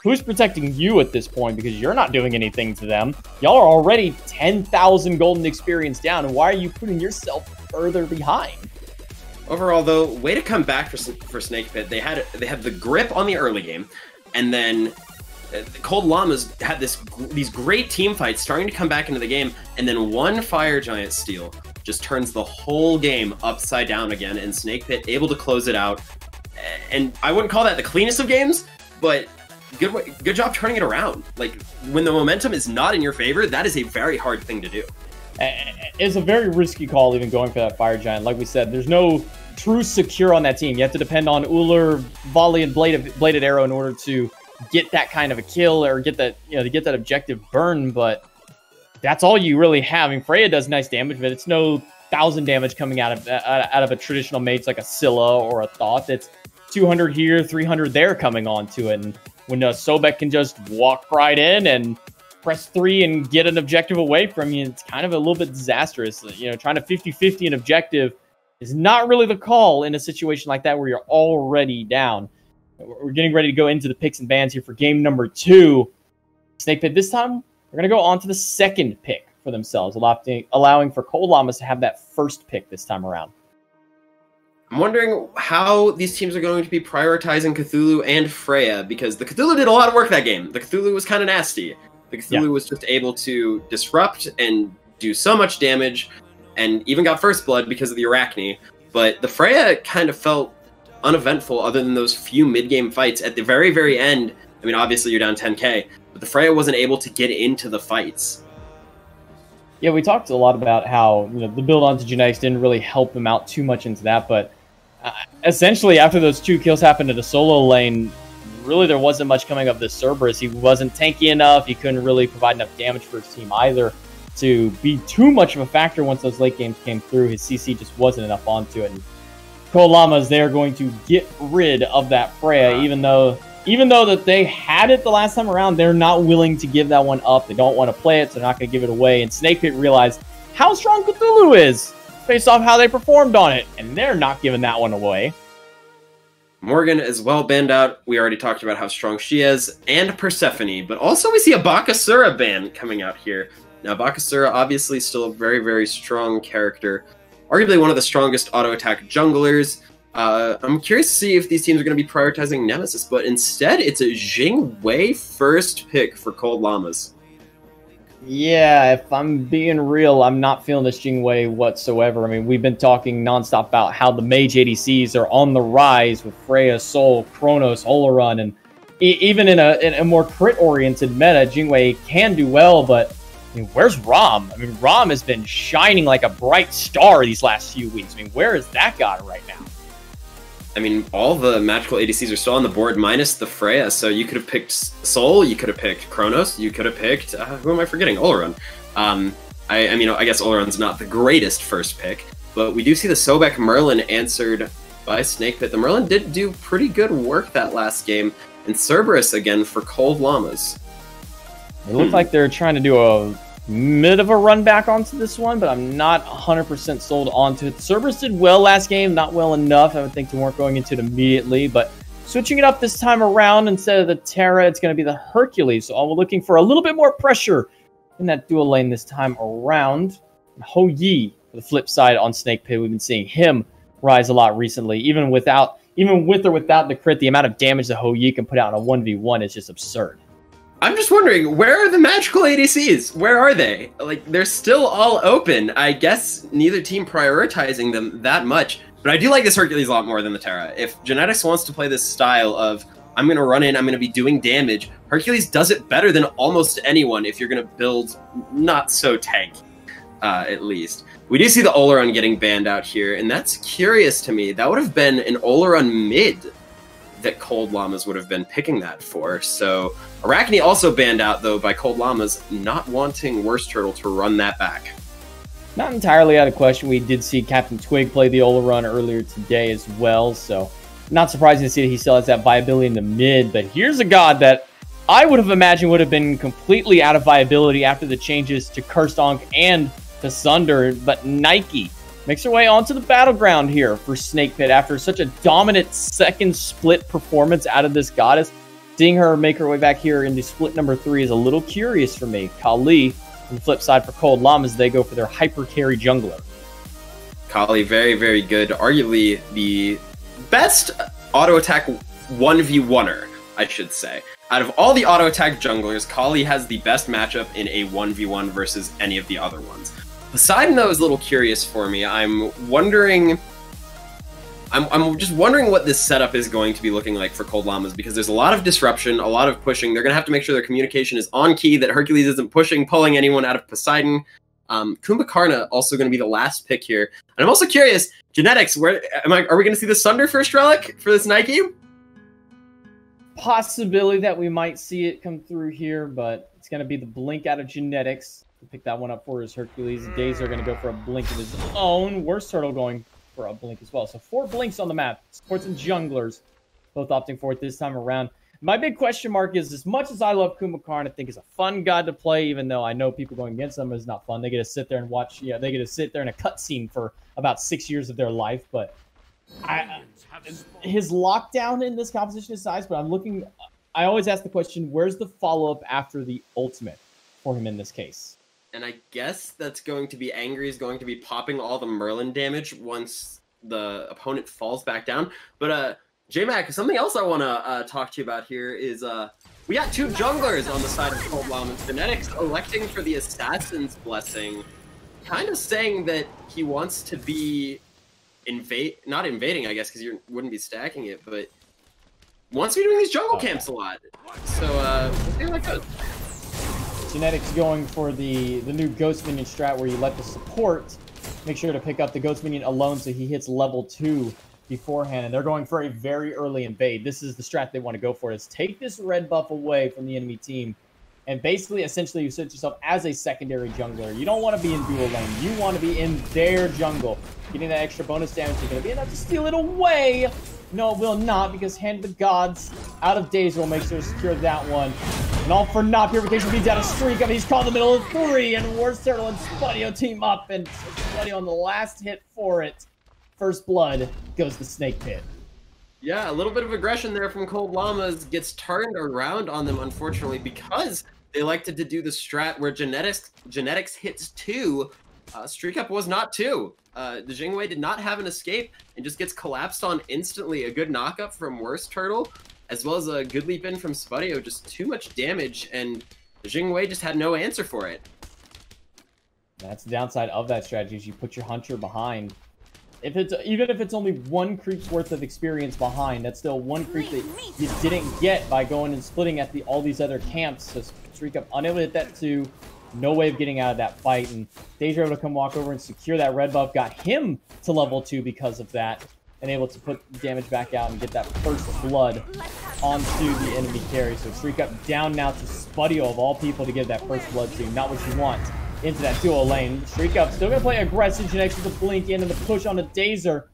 who's protecting you at this point? Because you're not doing anything to them. Y'all are already 10,000 golden experience down, and why are you putting yourself further behind? Overall, though, way to come back for Snake Pit. They had the grip on the early game, and then Cold Llamas had these great team fights starting to come back into the game, and then one Fire Giant steal just turns the whole game upside down again, and Snake Pit able to close it out. And I wouldn't call that the cleanest of games, but good job turning it around. Like, when the momentum is not in your favor, that is a very hard thing to do. It's a very risky call even going for that Fire Giant. Like we said, there's no true secure on that team. You have to depend on Uller, Volley, and Bladed Arrow in order to get that kind of a kill or get that, to get that objective burn, but that's all you really have. I mean, Freya does nice damage, but it's no 1,000 damage coming out of a traditional mage like a Scylla or a Thoth. It's 200 here, 300 there coming onto it, and when Sobek can just walk right in and press 3 and get an objective away from you, it's kind of a little bit disastrous. Trying to 50-50 an objective is not really the call in a situation like that where you're already down. We're getting ready to go into the picks and bans here for game number 2. Snake Pit, this time, we're going to go on to the second pick for themselves, allowing for Cold Llamas to have that first pick this time around. I'm wondering how these teams are going to be prioritizing Cthulhu and Freya, because the Cthulhu did a lot of work that game. The Cthulhu was kind of nasty. The Cthulhu was just able to disrupt and do so much damage, and even got first blood because of the Arachne. But the Freya kind of felt uneventful other than those few mid-game fights. At the very, very end, I mean, obviously you're down 10k, but the Freya wasn't able to get into the fights. Yeah, we talked a lot about how the build onto Genetics didn't really help him out too much into that, but essentially after those 2 kills happened in the solo lane, really there wasn't much coming up this Cerberus. He wasn't tanky enough, he couldn't really provide enough damage for his team either to be too much of a factor once those late games came through. His CC just wasn't enough onto it. And Cold Llamas, they are going to get rid of that Freya, even though that they had it the last time around, they're not willing to give that one up. They don't want to play it, so they're not going to give it away. And Snake Pit realized how strong Cthulhu is based off how they performed on it, and they're not giving that one away. Morgan is well banned out. We already talked about how strong she is, and Persephone, but also we see a Bakasura ban coming out here. Now, Bakasura obviously still a very, very strong character, arguably one of the strongest auto-attack junglers. I'm curious to see if these teams are going to be prioritizing Nemesis, but instead it's a Jing Wei first pick for Cold Llamas. Yeah, if I'm being real, I'm not feeling this Jing Wei whatsoever. I mean, we've been talking nonstop about how the mage ADCs are on the rise with Freya, Sol, Kronos, Olorun, and even in a more crit-oriented meta, Jing Wei can do well, but I mean, where's Rom? I mean, Rom has been shining like a bright star these last few weeks. I mean, where is that guy right now? I mean, all the magical ADCs are still on the board, minus the Freya, so you could have picked Sol, you could have picked Kronos, you could have picked, who am I forgetting? Olorun. I mean, I guess Olorun's not the greatest first pick, but we do see the Sobek Merlin answered by Snake Pit. The Merlin did do pretty good work that last game, and Cerberus again for Cold Llamas. It looked like they're trying to do a bit of a run back onto this one, but I'm not 100% sold onto it. Cerberus did well last game, not well enough, I would think, to warrant going into it immediately, but switching it up this time around, instead of the Terra, it's going to be the Hercules, so we're looking for a little bit more pressure in that dual lane this time around. Ho Yi, for the flip side on Snake Pit, we've been seeing him rise a lot recently, even with or without the crit, the amount of damage that Ho Yi can put out in a 1v1 is just absurd. I'm just wondering, where are the magical ADCs? Where are they? Like, they're still all open. I guess neither team prioritizing them that much. But I do like this Hercules a lot more than the Terra. If Genetics wants to play this style of, I'm going to run in, I'm going to be doing damage, Hercules does it better than almost anyone if you're going to build not so tank, at least. We do see the Olorun getting banned out here, and that's curious to me. That would have been an Olorun mid that Cold Llamas would have been picking that for. So Arachne also banned out, though, by Cold Llamas not wanting Worst Turtle to run that back. Not entirely out of question. We did see Captain Twig play the Olorun earlier today as well, so not surprising to see that he still has that viability in the mid. But here's a god that I would have imagined would have been completely out of viability after the changes to Cursed Ankh and to Sunder, but Nike makes her way onto the battleground here for Snake Pit after such a dominant second split performance out of this goddess. Seeing her make her way back here into split number 3 is a little curious for me. Kali, on the flip side for Cold Llamas, they go for their hyper carry jungler. Kali, very, very good. Arguably the best auto attack 1v1er, I should say. Out of all the auto attack junglers, Kali has the best matchup in a 1v1 versus any of the other ones. Poseidon, though, is a little curious for me. I'm just wondering what this setup is going to be looking like for Cold Llamas, because there's a lot of disruption, a lot of pushing. They're going to have to make sure their communication is on key, that Hercules isn't pulling anyone out of Poseidon. Kumbhakarna also going to be the last pick here. And I'm also curious, Genetics, are we going to see the Sunder first relic for this Nike? Possibility that we might see it come through here, but it's going to be the blink out of Genetics. Pick that one up for his Hercules. Days are going to go for a blink of his own. Worst Turtle going for a blink as well. So 4 blinks on the map. Supports and junglers both opting for it this time around. My big question mark is, as much as I love Kumbhakarna, I think is a fun god to play, even though I know people going against them is not fun. They get to sit there and watch, they get to sit there in a cutscene for about 6 years of their life. But his lockdown in this composition is size, but I always ask the question, where's the follow-up after the ultimate for him in this case? And I guess that's going to be Angry is going to be popping all the Merlin damage once the opponent falls back down. But J-Mac, something else I want to talk to you about here is we got 2 junglers on the side of Cold Llamas. Genetics electing for the Assassin's Blessing, kind of saying that he wants to be not invading, I guess, because you wouldn't be stacking it, but wants to be doing these jungle camps a lot. So we'll see how that goes. Genetics going for the new Ghost Minion strat where you let the support make sure to pick up the Ghost Minion alone so he hits level 2 beforehand. And they're going for a very early invade. This is the strat they want to go for, is take this red buff away from the enemy team And basically, essentially, you set yourself as a secondary jungler. You don't want to be in dual lane. You want to be in their jungle. Getting that extra bonus damage is going to be enough to steal it away. No, it will not, because Hand of the Gods out of Dazer will make sure to secure that one. And all for naught. Purification beats out a streak. I mean, he's caught in the middle of 3, and Worst Turtle and Spudio team up, and Spudio on the last hit for it. First blood goes the Snake Pit. Yeah, a little bit of aggression there from Cold Llamas gets turned around on them, unfortunately, because they liked to do the strat where genetics hits 2. Streak Up was not 2. The Jingwei did not have an escape and just gets collapsed on instantly. A good knockup from Worst Turtle, as well as a good leap in from Spudio. Just too much damage, and the Jingwei just had no answer for it. That's the downside of that strategy, is you put your Hunter behind. Even if it's only 1 creep's worth of experience behind, that's still 1 creep that you didn't get by going and splitting at all these other camps. So Streak Up unable to hit that 2. No way of getting out of that fight, and Dazer able to come walk over and secure that red buff. Got him to level 2 because of that, and able to put damage back out and get that first blood onto the enemy carry. So Streak Up down now to Spudio of all people to give that first blood to. Not what you want. Into that dual lane. Streak Up still gonna play aggressive. Genex with the blink in and the push on the Dazer.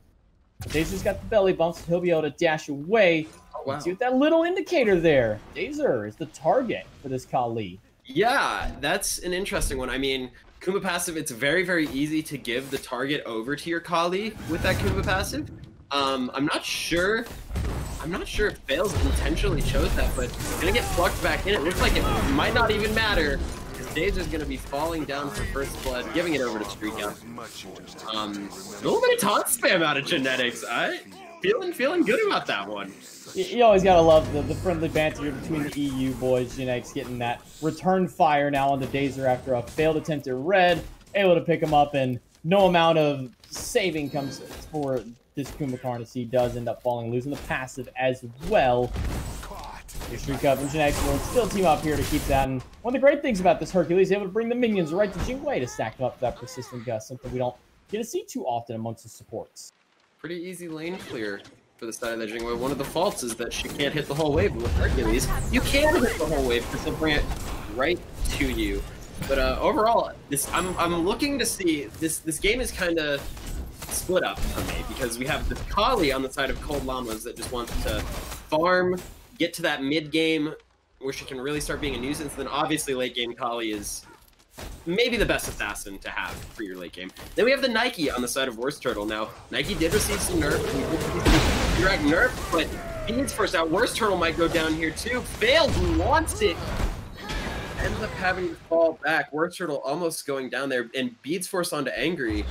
But Dazer's got the belly bump, so he'll be able to dash away. Oh, wow. See with that little indicator there. Dazer is the target for this Kali. Yeah, that's an interesting one. I mean, Kuma passive, it's very, very easy to give the target over to your Kali with that Kuma passive. I'm not sure if Fails intentionally chose that, but it's gonna get plucked back in. It looks like it might not even matter. Dazer's going to be falling down for first blood, giving it over to Streak Up. A little bit of taunt spam out of genetics. Feeling good about that one. You always got to love the friendly banter between the EU boys. Genetics getting that return fire now on the Dazer after a failed attempt at red. Able to pick him up, and no amount of saving comes for this Kumakarnas. He does end up falling, losing the passive as well. Streak Up and Genetics will still team up here to keep that. And one of the great things about this Hercules is able to bring the minions right to Jingwei to stack them up for that persistent gust, something we don't get to see too often amongst the supports. Pretty easy lane clear for the side of the Jingwei. One of the faults is that she can't hit the whole wave, but with Hercules, you can hit the whole wave because they'll bring it right to you. But overall, I'm looking to see this game is kind of split up for me because we have this Kali on the side of Cold Llamas that just wants to farm, get to that mid-game where she can really start being a nuisance. Then obviously late-game Kali is maybe the best assassin to have for your late game. Then we have the Nike on the side of Worst Turtle. Now, Nike did receive some nerf. We did see some direct nerf, but Beans first out. Worst Turtle might go down here too. Failed, wants it. Ends up having to fall back. Worst Turtle almost going down there, and Beads forced onto Angry.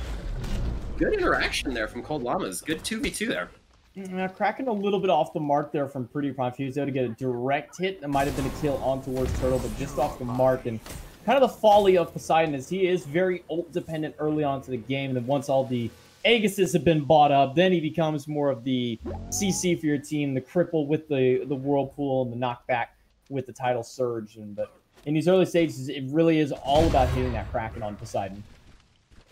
Good interaction there from Cold Llamas. Good 2v2 there. Now, cracking a little bit off the mark there from Pretty Prime. He was able to get a direct hit. That might have been a kill on towards Turtle, but just off the mark. And kind of the folly of Poseidon is he is very ult dependent early on to the game. And then once all the Aegises have been bought up, then he becomes more of the CC for your team, the cripple with the Whirlpool and the knockback with the Tidal Surge. But in these early stages, it really is all about hitting that Kraken on Poseidon.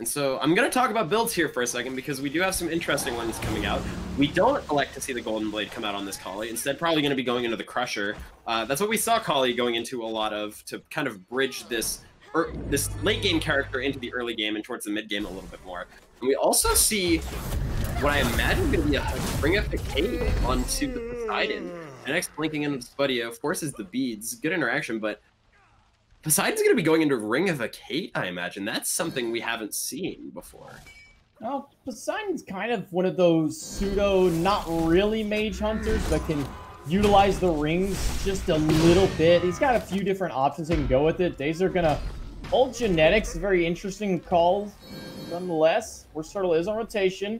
And so I'm going to talk about builds here for a second because we do have some interesting ones coming out. We don't elect to see the Golden Blade come out on this Kali. Instead, probably going to be going into the Crusher. That's what we saw Kali going into a lot of to kind of bridge this late game character into the early game and towards the mid game a little bit more. And we also see what I imagine going to be a bring-up-the-cave onto the Poseidon. And next blinking into the Spudio forces the beads. Good interaction, but Poseidon's going to be going into Ring of Kate, I imagine. That's something we haven't seen before. Well, Poseidon's kind of one of those pseudo, not really mage hunters, but can utilize the rings just a little bit. He's got a few different options he can go with it. Days are going to hold genetics. Very interesting call, nonetheless. Worst Turtle is on rotation.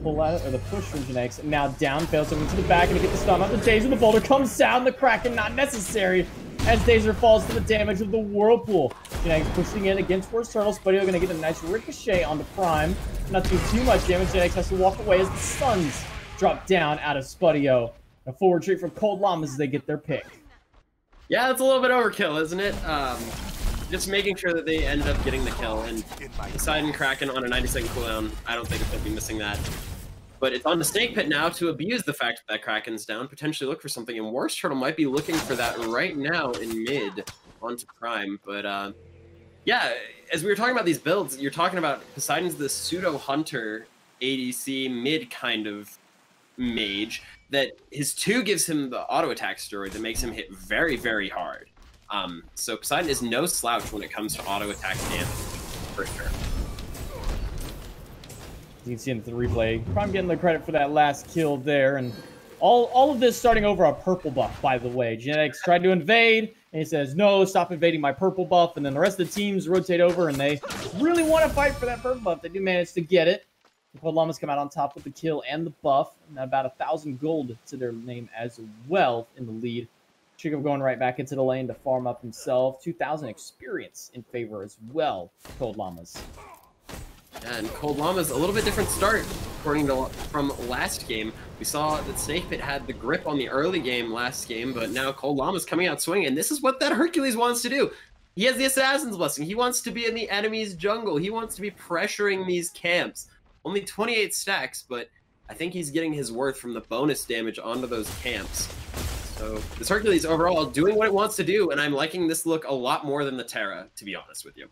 Pull out, or the push from genetics. Now down, fails him into the back, and to get the stun on the Dazer. The boulder comes down, the Kraken not necessary. As Dazer falls to the damage of the Whirlpool. Genetics pushing in against Worst Turtle. Spudio going to get a nice ricochet on the Prime. Not to do too much damage. Genetics has to walk away as the stuns drop down out of Spudio. A full retreat from Cold Llamas as they get their pick. Yeah, that's a little bit overkill, isn't it? Just making sure that they ended up getting the kill. And Poseidon Kraken on a 90-second cooldown, I don't think they'll be missing that. But it's on the Snake Pit now to abuse the fact that Kraken's down, potentially look for something, and Worst Turtle might be looking for that right now in mid onto Prime. But yeah, as we were talking about these builds, you're talking about Poseidon's the pseudo-hunter ADC mid kind of mage, that his 2 gives him the auto-attack steroid that makes him hit very, very hard. So Poseidon is no slouch when it comes to auto-attack damage, for sure. You can see in the replay, Prime getting the credit for that last kill there, and all of this starting over a purple buff, by the way. Genetics tried to invade, and he says, no, stop invading my purple buff, and then the rest of the teams rotate over, and they really want to fight for that purple buff. They do manage to get it. The Cold Llamas come out on top with the kill and the buff, and about 1,000 gold to their name as well in the lead. Chico going right back into the lane to farm up himself. 2,000 experience in favor as well, Cold Llamas. And Cold Llamas, a little bit different start according to from last game. We saw that Snake Pit had the grip on the early game last game, but now Cold Llamas coming out swinging, and this is what that Hercules wants to do. He has the Assassin's Blessing. He wants to be in the enemy's jungle. He wants to be pressuring these camps. Only 28 stacks, but I think he's getting his worth from the bonus damage onto those camps. So this Hercules overall doing what it wants to do, and I'm liking this look a lot more than the Terra, to be honest with you.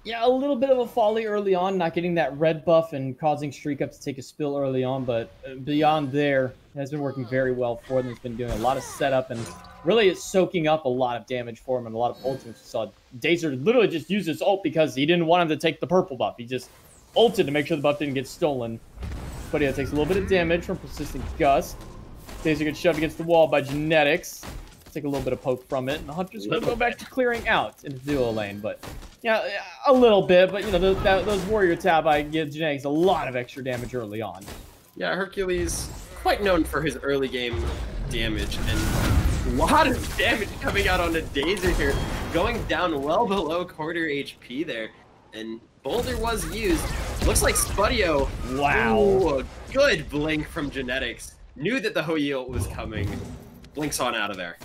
Yeah, a little bit of a folly early on, not getting that red buff and causing Streak Up to take a spill early on, but beyond there, it has been working very well for them. It's been doing a lot of setup, and really it's soaking up a lot of damage for him and a lot of ultimates. We saw Dazer literally just use his ult because he didn't want him to take the purple buff. He just ulted to make sure the buff didn't get stolen. But yeah, takes a little bit of damage from Persistent Gust. Dazer gets shoved against the wall by Genetics. Take a little bit of poke from it, and the Hunter's going to go back to clearing out in the duo lane, but yeah, a little bit, but you know, those Warrior Tab, I give Genetics a lot of extra damage early on. Yeah, Hercules, quite known for his early game damage, and a lot of damage coming out on the Dazer here, going down well below quarter HP there, and Boulder was used. Looks like Spudio, wow, ooh, a good blink from Genetics. Knew that the Hoi ult was coming, blinks on out of there.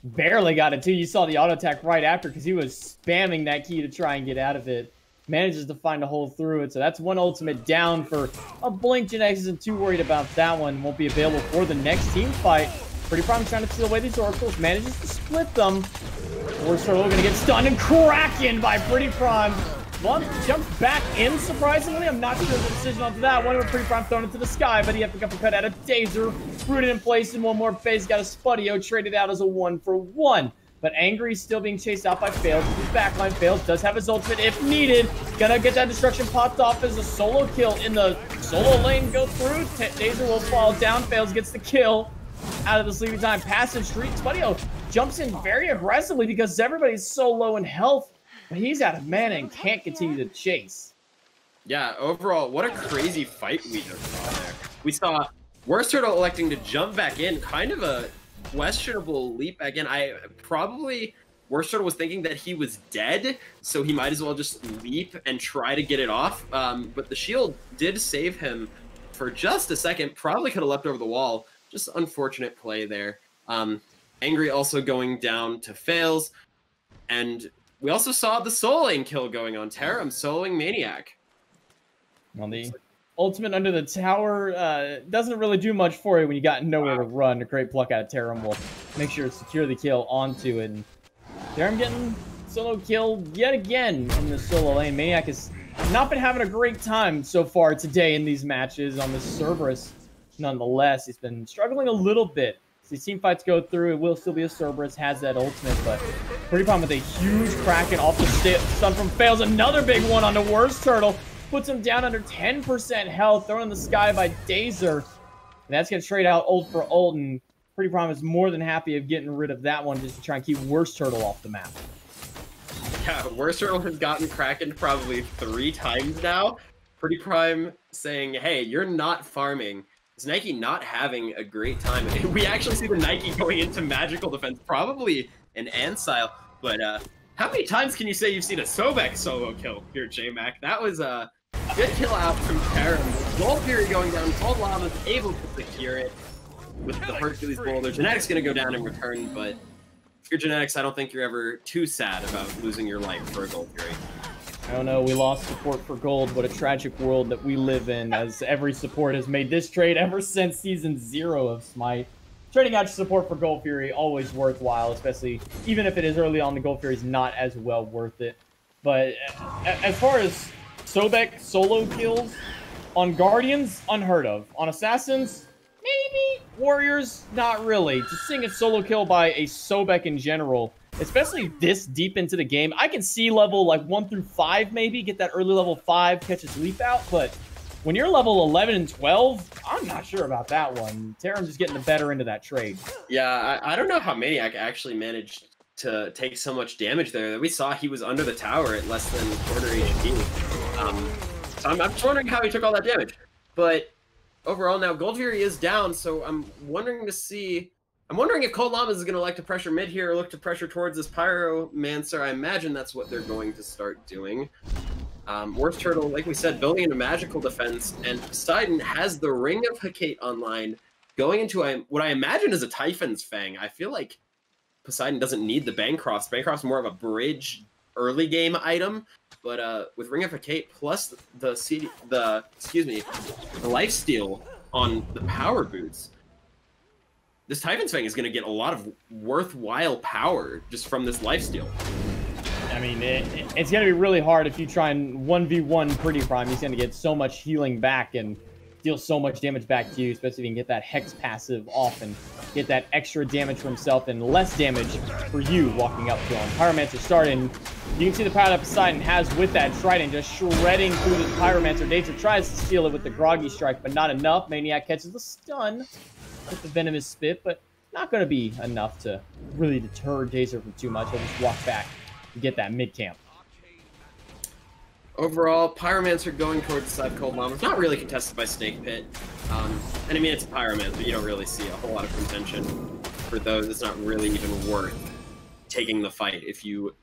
Barely got it, too. You saw the auto attack right after because he was spamming that key to try and get out of it. Manages to find a hole through it, so that's one ultimate down for a blink. Genetics isn't too worried about that one. Won't be available for the next team fight. Pretty Prime trying to steal away these oracles. Manages to split them. Worst Turtle going to get stunned and Kraken by Pretty Prime. One jumps back in, surprisingly. I'm not sure of the decision onto that one. With Pretty Prime thrown into the sky, but he had to pick up a cut out of Dazer. Rooted in place in one more phase. Got a Spudio traded out as a 1-for-1. But Angry still being chased out by Fails. His backline Fails does have his ultimate if needed. Gonna get that destruction popped off as a solo kill in the solo lane go through. Dazer will fall down. Fails gets the kill out of the sleepy time. Passive streak. Spudio jumps in very aggressively because everybody's so low in health. But he's out of mana and can't continue to chase. Yeah, overall, what a crazy fight we just saw there. We saw Worst Turtle electing to jump back in, kind of a questionable leap back in. Worst Turtle was thinking that he was dead, so he might as well just leap and try to get it off. But the shield did save him for just a second. Probably could have leapt over the wall. Just unfortunate play there. Angry also going down to Fails, and we also saw the soul lane kill going on. Tarim soloing Maniac. Well, the ultimate under the tower doesn't really do much for you when you got nowhere to run. A great pluck out of Tarim will make sure to secure the kill onto it. And Tarim getting solo kill yet again in the solo lane. Maniac has not been having a great time so far today in these matches on the Cerberus. Nonetheless, he's been struggling a little bit. These team fights go through, it will still be a Cerberus, has that ultimate, but Pretty Prime with a huge Kraken off the stun from Fails. Another big one on the Worst Turtle. Puts him down under 10% health, thrown in the sky by Dazer. And that's going to trade out ult for ult, and Pretty Prime is more than happy of getting rid of that one just to try and keep Worst Turtle off the map. Yeah, Worst Turtle has gotten Kraken probably 3 times now. Pretty Prime saying, hey, you're not farming. Is Nike not having a great time? We actually see the Nike going into magical defense, probably an Ansile, but how many times can you say you've seen a Sobek solo kill here, J-Mac? That was a good kill out from Tarim. Gold Fury going down, Cold Llamas able to secure it with the Hercules Boulder. Genetics going to go down in return, but if you're Genetics, I don't think you're ever too sad about losing your life for a Gold Fury. Oh no, we lost support for gold. What a tragic world that we live in, as every support has made this trade ever since Season 0 of SMITE. Trading out your support for Gold Fury, always worthwhile, especially even if it is early on, the Gold Fury is not as well worth it. But as far as Sobek solo kills, on Guardians, unheard of. On Assassins, maybe. Warriors, not really. Just seeing a solo kill by a Sobek in general, especially this deep into the game, I can see level like 1 through 5 maybe, get that early level 5, catch his leap out, but when you're level 11 and 12, I'm not sure about that one. Taram's just getting the better end of that trade. Yeah, I don't know how Maniac actually managed to take so much damage there. We saw he was under the tower at less than quarter HP. So I'm just wondering how he took all that damage. But overall now, Gold Fury is down, so I'm wondering if Cold Llamas is going to elect to pressure mid here or look to pressure towards this Pyromancer. I imagine that's what they're going to start doing. Worst Turtle, like we said, building into magical defense, and Poseidon has the Ring of Hecate online, going into what I imagine is a Typhon's Fang. I feel like Poseidon doesn't need the Bancrofts. Bancroft's more of a bridge early game item, but with Ring of Hecate plus the lifesteal on the power boots, this Typhon's Fang is going to get a lot of worthwhile power just from this lifesteal. I mean, it's going to be really hard if you try and 1v1 Pretty Prime. He's going to get so much healing back and deal so much damage back to you, especially if you can get that Hex passive off and get that extra damage for himself and less damage for you walking up to him. Pyromancer starting. You can see the power that Poseidon has with that Trident just shredding through this Pyromancer. Danger tries to steal it with the Groggy Strike, but not enough. Maniac catches the stun with the Venomous Spit, but not going to be enough to really deter Dazer from too much. He'll just walk back and get that mid-camp. Overall, Pyromancer going towards the side of Cold Llamas. Not really contested by Snake Pit. And I mean, it's a Pyromancer. You don't really see a whole lot of contention for those. It's not really even worth taking the fight if you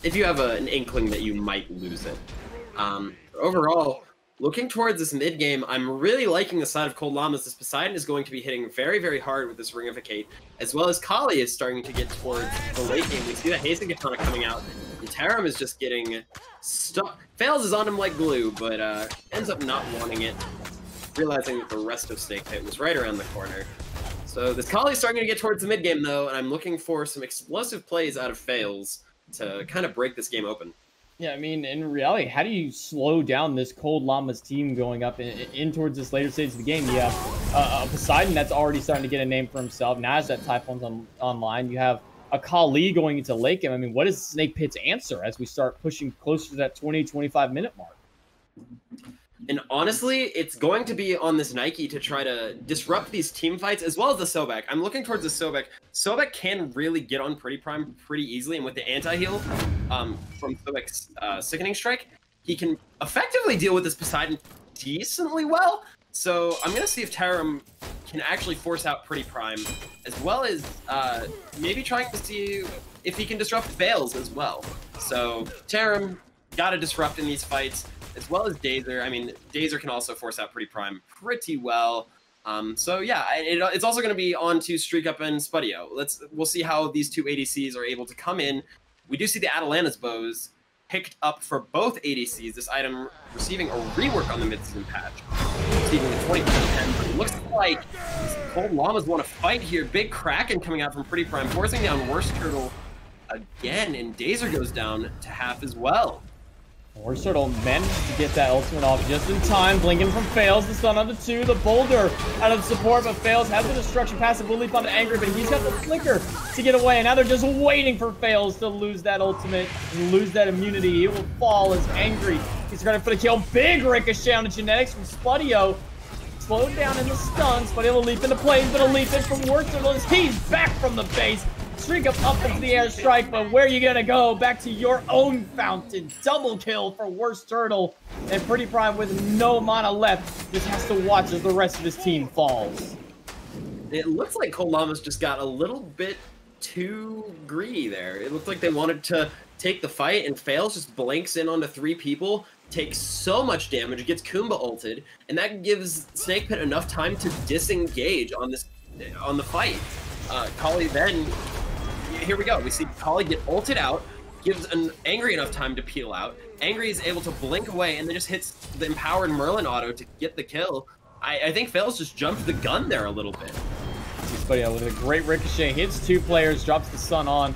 have an inkling that you might lose it. Overall, looking towards this mid-game, I'm really liking the side of Cold Llamas. This Poseidon is going to be hitting very, very hard with this Ring of Hecate, as well as Kali is starting to get towards the late game. We see that Hasten Katana coming out, and Taram is just getting stuck. Fails is on him like glue, but ends up not wanting it, realizing that the rest of Snake Pit was right around the corner. So this Kali is starting to get towards the mid-game, though, and I'm looking for some explosive plays out of Fails to kind of break this game open. Yeah, I mean, in reality, how do you slow down this Cold Llamas team going up in towards this later stage of the game? You have Poseidon that's already starting to get a name for himself. Now as that Typhoon's online, you have a Kali going into late game. I mean, what is Snake Pit's answer as we start pushing closer to that 20-25 minute mark? And honestly, it's going to be on this Nike to try to disrupt these team fights, as well as the Sobek. I'm looking towards the Sobek. Sobek can really get on Pretty Prime pretty easily, and with the anti-heal from Sobek's Sickening Strike, he can effectively deal with this Poseidon decently well. So I'm going to see if Taram can actually force out Pretty Prime, as well as maybe trying to see if he can disrupt Fails as well. So Taram got to disrupt in these fights, as well as Dazer. I mean, Dazer can also force out Pretty Prime pretty well. So yeah, it's also going to be on to Streak Up and Spudio. We'll see how these two ADCs are able to come in. We do see the Atalanta's bows picked up for both ADCs. This item receiving a rework on the mid-season patch, receiving the 20% 10. But it looks like Cold Llamas want to fight here. Big Kraken coming out from Pretty Prime, forcing down Worst Turtle again, and Dazer goes down to half as well. Worst Turtle managed to get that ultimate off just in time. Blinking from Fails, the stun on the 2, the boulder out of the support, but Fails has the destruction passive, will leap on the Angry, but he's got the flicker to get away, and now they're just waiting for Fails to lose that ultimate and lose that immunity. It will fall as Angry. He's running for the kill. Big ricochet on the genetics from Spudio. Slowed down in the stun. Spudio will leap into place, but a leap in from Worst Turtle as he's back from the base. Streak up into the airstrike, but where are you gonna go? Back to your own fountain. Double kill for Worst Turtle, and Pretty Prime with no mana left just has to watch as the rest of his team falls. It looks like Cold Llamas just got a little bit too greedy there. It looked like they wanted to take the fight, and Fails just blanks in onto 3 people, takes so much damage, gets Kumba ulted, and that gives Snake Pit enough time to disengage on the fight. Kali then, here we go. We see Kali get ulted out, gives an Angry enough time to peel out. Angry is able to blink away and then just hits the Empowered Merlin auto to get the kill. I think Fails just jumped the gun there a little bit. But with a great ricochet, hits 2 players, drops the stun on.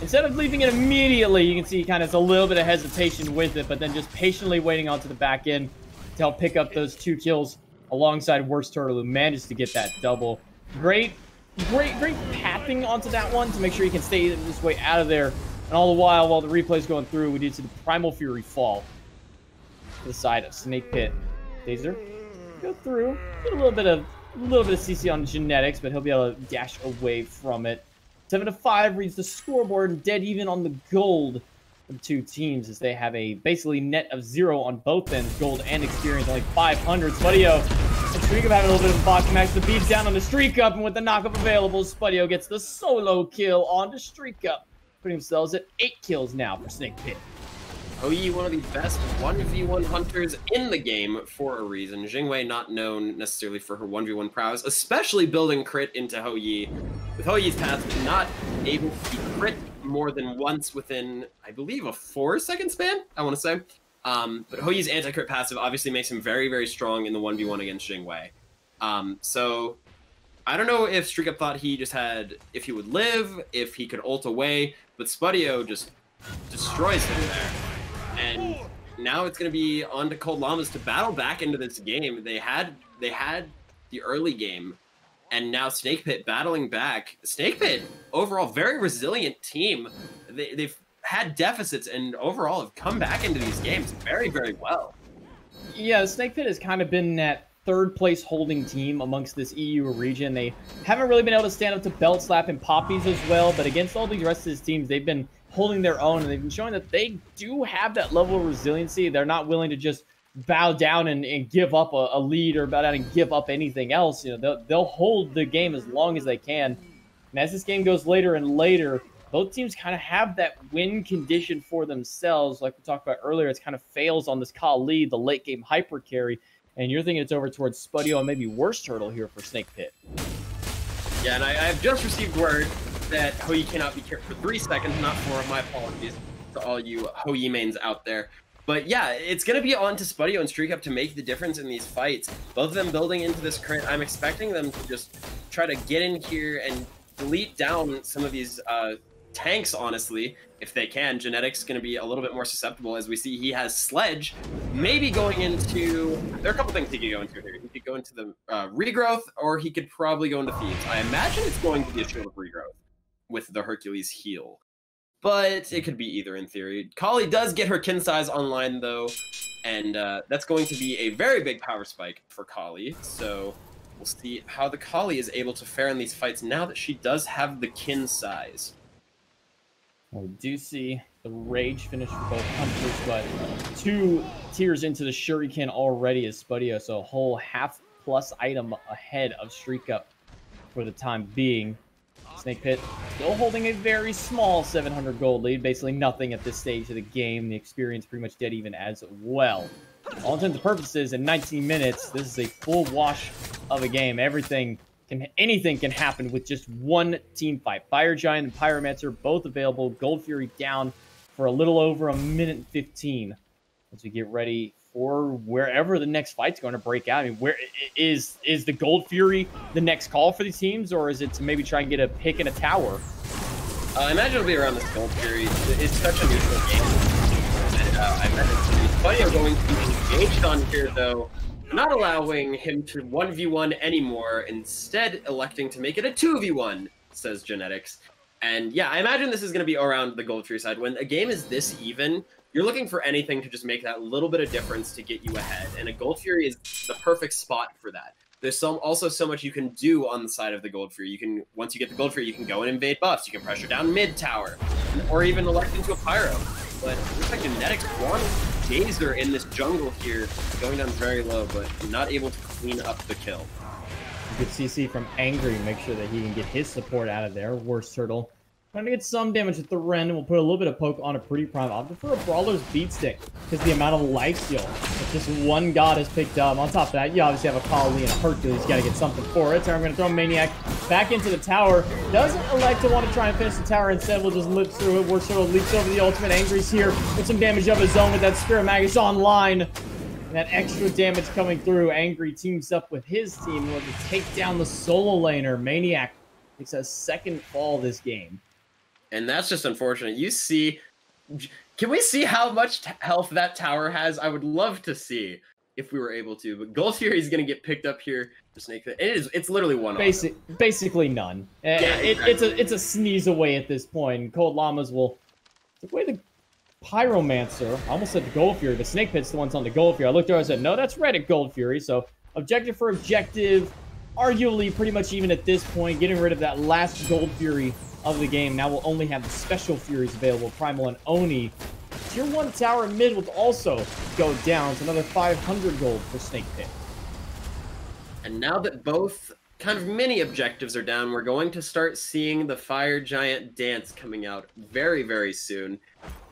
Instead of leaving it immediately, you can see kind of a little bit of hesitation with it, but then just patiently waiting onto the back end to help pick up those 2 kills alongside Worst Turtle, who manages to get that double. Great pathing onto that one to make sure he can stay this way out of there. And all the while the replay's going through, we do see the Primal Fury fall to the side of Snake Pit. Dazer go through, get a little bit of CC on genetics, but he'll be able to dash away from it. 7-5 reads the scoreboard, and dead even on the gold for the 2 teams as they have a basically net of 0 on both ends, gold and experience, only 500. Spudio and Streak Up having a little bit of a box match. The beats down on the Streak Up, and with the knockup available, Spudio gets the solo kill on the Streak Up, putting themselves at 8 kills now for Snake Pit. Hou-Yi, one of the best 1v1 hunters in the game for a reason. Jingwei not known necessarily for her 1v1 prowess, especially building crit into Hou-Yi. With Hou-Yi's path not able to be crit more than once within, I believe, a 4-second span, I want to say. But Hou-Yi's anti-crit passive obviously makes him very, very strong in the 1v1 against Jingwei. So I don't know if Streak Up thought he just had, if he would live, if he could ult away, but Spudio just destroys him there. And now it's going to be on to Cold Llamas to battle back into this game. They had the early game, and now Snake Pit battling back. Snake Pit, overall, very resilient team. They've had deficits and overall have come back into these games very, very well. Yeah, Snake Pit has kind of been that 3rd place holding team amongst this EU region. They haven't really been able to stand up to Belt Slap and Poppies as well, but against all the rest of his teams, they've been holding their own, and they've been showing that they do have that level of resiliency. They're not willing to just bow down and give up a lead or bow down and give up anything else. You know, they'll hold the game as long as they can. And as this game goes later and later, both teams kind of have that win condition for themselves. Like we talked about earlier, it's kind of Fails on this Kali, the late game hyper carry. And you're thinking it's over towards Spudio and maybe Worst Turtle here for Snake Pit. Yeah, and I have just received word that Hou-Yi cannot be carried for 3 seconds, not 4. My apologies to all you Hou-Yi mains out there. But yeah, it's going to be on to Spudio and Streak Up to make the difference in these fights. Both of them building into this crit. I'm expecting them to just try to get in here and delete down some of these tanks, honestly, if they can. Genetics going to be a little bit more susceptible, as we see he has Sledge. Maybe going into... There are a couple things he could go into here. He could go into the Regrowth, or he could probably go into Thieves. I imagine it's going to be a Shield of Regrowth with the Hercules heal. But it could be either in theory. Kali does get her kin size online, though, and that's going to be a very big power spike for Kali. So we'll see how the Kali is able to fare in these fights now that she does have the kin size. Well, we do see the Rage finish for both hunters, but 2 tiers into the Shuriken already as Spudio, so a whole half-plus item ahead of Streak Up for the time being. Snake Pit still holding a very small 700 gold lead, basically nothing at this stage of the game. The experience pretty much dead even as well. All intents and purposes, in 19 minutes, this is a full wash of a game. Anything can happen with just one team fight. Fire Giant and Pyromancer both available. Gold Fury down for a little over 1:15 as we get ready for wherever the next fight's going to break out. I mean, where is the Gold Fury the next call for these teams, or is it to maybe try and get a pick in a tower? I imagine it'll be around this Gold Fury. It's such a neutral game. And I imagine it's funny going to be engaged on here, though, not allowing him to 1v1 anymore, instead electing to make it a 2v1, says Genetics. And yeah, I imagine this is going to be around the Gold Fury side. When a game is this even, you're looking for anything to just make that little bit of difference to get you ahead, and a Gold Fury is the perfect spot for that. There's also so much you can do on the side of the Gold Fury. You can, once you get the Gold Fury, you can go and invade buffs. You can pressure down mid tower, or even elect into a Pyro. But it looks like Genetics want Gazer in this jungle here, going down very low, but not able to clean up the kill. Good CC from Angry, make sure that he can get his support out of there. Worst Turtle trying to get some damage with the Ren, and we'll put a little bit of poke on a Pretty Prime. I'll prefer a Brawler's Beat Stick, because the amount of lifesteal that just one god has picked up. On top of that, you obviously have a Kali and a Hercules. You got to get something for it. So I'm going to throw Maniac back into the tower. Doesn't elect to want to try and finish the tower. Instead, we'll just live through it. Worst Turtle leaps over the ultimate. Angry's here with some damage of his own with that Spirit Magus online. And that extra damage coming through. Angry teams up with his team in order to take down the solo laner. Maniac takes a second fall this game. And that's just unfortunate. You see, can we see how much health that tower has? I would love to see if we were able to. But Gold Fury is going to get picked up here to Snake Pit. It's literally one basically none. Yeah, exactly. It's a sneeze away at this point. Cold Llamas will take away the Pyromancer. I almost said the Gold Fury, but Snake Pit's the one's on the Gold Fury. I looked over and said, no, that's red at Gold Fury. So objective for objective, arguably pretty much even at this point, getting rid of that last Gold Fury of the game. Now we'll only have the special Furies available, Primal and Oni. Tier 1 tower in mid will also go down. It's another 500 gold for Snake Pit. And now that both kind of mini objectives are down, we're going to start seeing the Fire Giant dance coming out very, very soon.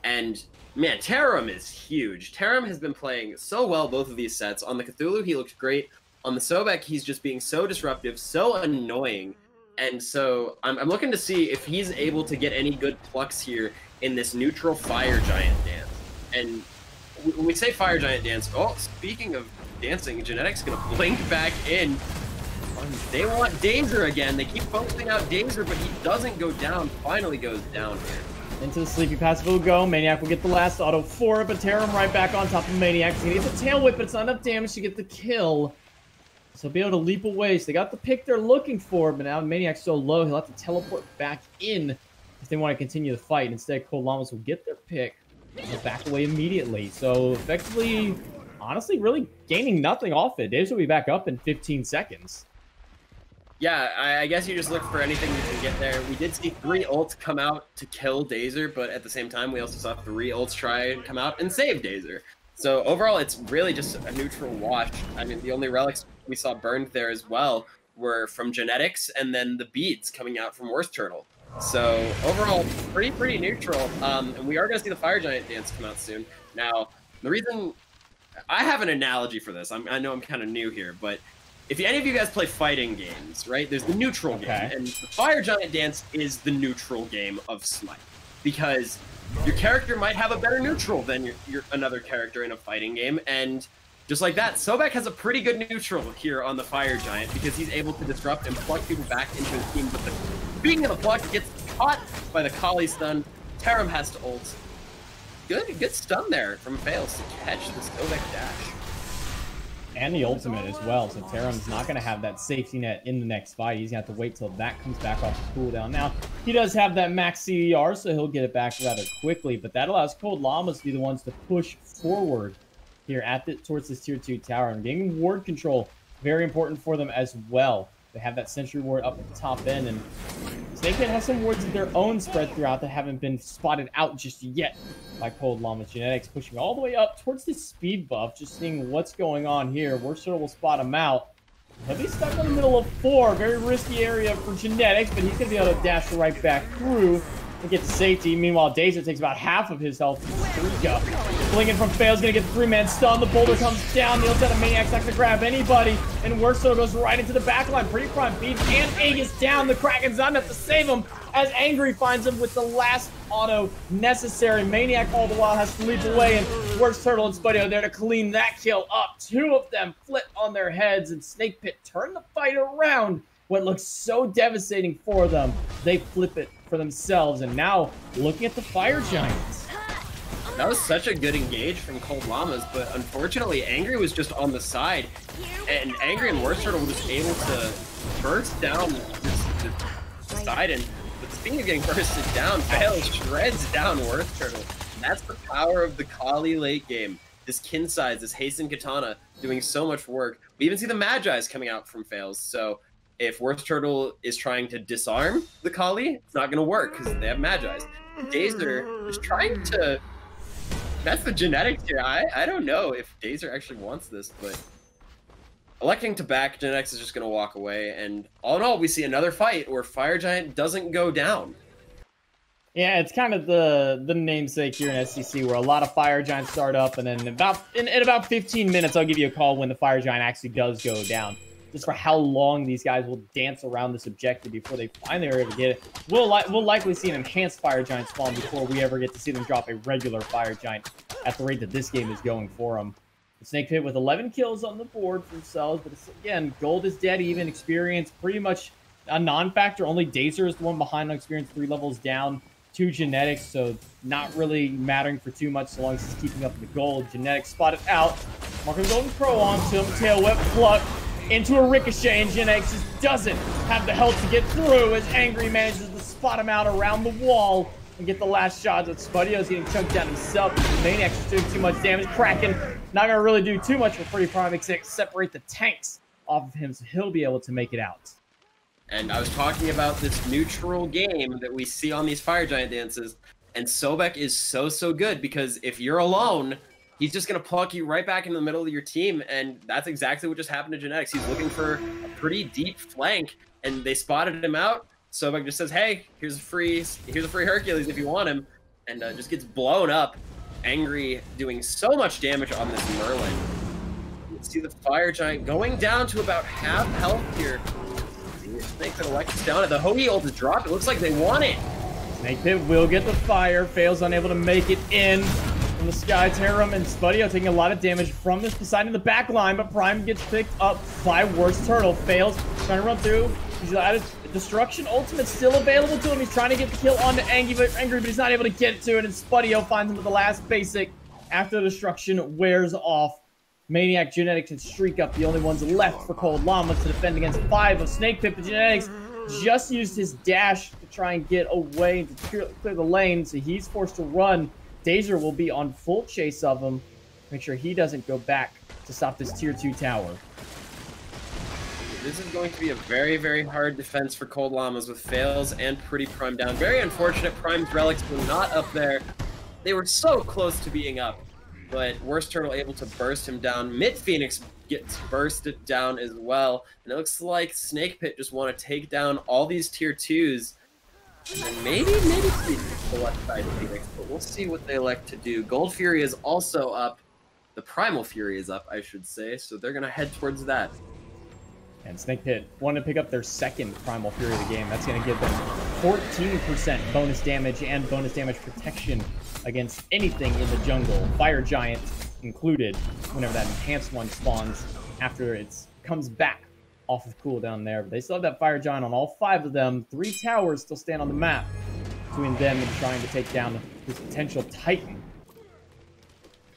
And man, Tarim is huge. Tarim has been playing so well both of these sets. On the Cthulhu, he looks great. On the Sobek, he's just being so disruptive, so annoying. And so I'm looking to see if he's able to get any good plucks here in this neutral Fire Giant dance. And when we say Fire Giant dance, oh, speaking of dancing, Genetic's going to blink back in. They want Dazer again. They keep focusing out Dazer, but he doesn't go down. Finally goes down here. Into the Sleepy Passive will go. Maniac will get the last auto for it, but Tarim right back on top of Maniac. He's going to get the tail whip, but it's not enough damage to get the kill. So he'll be able to leap away. So they got the pick they're looking for, but now Maniac's so low, he'll have to teleport back in if they want to continue the fight. Instead, Cold Llamas will get their pick and back away immediately. So effectively, honestly, really gaining nothing off it. Dazer will be back up in 15 seconds. Yeah, I guess you just look for anything you can get there. We did see 3 ults come out to kill Dazer, but at the same time, we also saw 3 ults try and come out and save Dazer. So overall, it's really just a neutral wash. I mean, the only relics we saw burned there as well were from Genetics and then the beads coming out from Worst Turtle. So overall, pretty neutral. And we are going to see the Fire Giant dance come out soon. Now, the reason I have an analogy for this, I know I'm kind of new here, but if any of you guys play fighting games, right, there's the neutral game, and the Fire Giant dance is the neutral game of Smite. Because your character might have a better neutral than your another character in a fighting game, and just like that, Sobek has a pretty good neutral here on the Fire Giant because he's able to disrupt and pluck people back into his team. But speaking of the pluck, gets caught by the Kali stun. Tarim has to ult. Good stun there from Fails to catch the Sobek dash. And the ultimate as well, so Tarim's not going to have that safety net in the next fight. He's going to have to wait till that comes back off the cooldown. Now, he does have that max CDR, so he'll get it back rather quickly, but that allows Cold Llamas to be the ones to push forward here towards this tier 2 tower. And gaining ward control, very important for them as well. They have that sentry ward up at the top end, and Snakehead has some wards of their own spread throughout that haven't been spotted out just yet by Cold Llamas. Genetics pushing all the way up towards the speed buff, just seeing what's going on here. Worst Turtle will spot him out. He'll be stuck in the middle of 4. Very risky area for Genetics, but he's going to be able to dash right back through and get to safety. Meanwhile, Dazer takes about half of his health. Streaka flinging from Fail's going to get the 3-man stun. The boulder comes down. The outside of Maniac's not going to grab anybody. And Worst Turtle goes right into the backline. Pretty prime beat. And Aegis down. The Kraken's not enough to save him as Angry finds him with the last auto necessary. Maniac all the while has to leap away. And Worst Turtle and Spuddy are there to clean that kill up. 2 of them flip on their heads. And Snake Pit turn the fight around. What looks so devastating for them, they flip it for themselves. And now, looking at the Fire Giants. That was such a good engage from Cold Llamas, but unfortunately, Angry was just on the side. And Angry and Worst Turtle were just able to burst down this side. And but speaking of getting bursted down, Fail shreds down Worst Turtle. And that's the power of the Kali late game. This kin size, this Hasten Katana, doing so much work. We even see the Magi's coming out from Fails, so if Worst Turtle is trying to disarm the Kali, it's not going to work because they have Magi's. Dazer is trying to... That's the genetics here. I don't know if Dazer actually wants this, but... Electing to back, Genetics is just going to walk away, and all in all, we see another fight where Fire Giant doesn't go down. Yeah, it's kind of the namesake here in SCC where a lot of Fire Giants start up, and then in about 15 minutes, I'll give you a call when the Fire Giant actually does go down. just for how long these guys will dance around this objective before they finally are able to get it. We'll likely see an enhanced Fire Giant spawn before we ever get to see them drop a regular Fire Giant at the rate that this game is going for them. The Snake Pit with 11 kills on the board for themselves, but it's, again, gold is dead even, experience pretty much a non-factor. Only Dazer is the one behind on experience, 3 levels down, 2 genetics, so not really mattering for too much so long as he's keeping up the gold. Genetics spotted out. Marking Golden Crow onto him, tail whip, pluck into a ricochet, and Genetics just doesn't have the health to get through as Angry manages to spot him out around the wall and get the last shot. But Spudio's getting chunked down himself. The Maniac's just doing too much damage. Kraken not going to really do too much for Pretty Prime except separate the tanks off of him, so he'll be able to make it out. And I was talking about this neutral game that we see on these Fire Giant dances, and Sobek is so good because if you're alone, he's just going to pluck you right back in the middle of your team, and that's exactly what just happened to Genetics. He's looking for a pretty deep flank, and they spotted him out. Sobek just says, hey, here's a free Hercules if you want him, and just gets blown up. Angry doing so much damage on this Merlin. You see the Fire Giant going down to about half health here. Snake Pit elects down at the Hoagie ult to drop. It looks like they want it. Snake Pit will get the fire. Fails unable to make it in from the Sky Terrum, and Spudio taking a lot of damage from this Poseidon in the back line, but Prime gets picked up by Worst Turtle. Fails. Trying to run through. He's out of Destruction. Ultimate still available to him. He's trying to get the kill onto Angry, but he's not able to get it to it, and Spudio finds him with the last basic after the Destruction wears off. Maniac, Genetics, and Streak Up, the only ones left for Cold Llamas to defend against 5 of Snake Pit. But Genetics just used his dash to try and get away and to clear the lane, so he's forced to run. Dazer will be on full chase of him. Make sure he doesn't go back to stop this tier 2 tower. This is going to be a very hard defense for Cold Llamas with Fails and Pretty Prime down. Very unfortunate. Prime's relics were not up there. They were so close to being up, but Worst Turtle able to burst him down. Mid Phoenix gets bursted down as well, and it looks like Snake Pit just want to take down all these tier 2s, and maybe Phoenix the left side of Phoenix, but we'll see what they elect to do. Gold Fury is also up. The Primal Fury is up, I should say, so they're going to head towards that. And Snake Pit wanted to pick up their second Primal Fury of the game. That's going to give them 14% bonus damage and bonus damage protection against anything in the jungle, Fire Giant included, whenever that enhanced one spawns after it comes back off of cooldown there. But they still have that Fire Giant on all 5 of them. 3 towers still stand on the map between them and trying to take down this potential Titan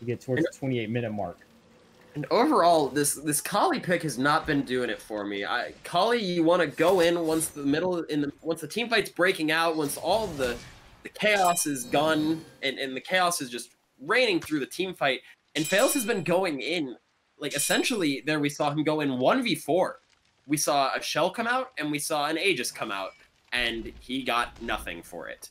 to get towards the 28-minute mark. And overall, this Kali pick has not been doing it for me. Kali, you want to go in once once the team fight's breaking out, once all the chaos is gone, and the chaos is just raining through the team fight. And Fails has been going in, like, essentially, there we saw him go in 1v4. We saw a Shell come out, and we saw an Aegis come out, and he got nothing for it.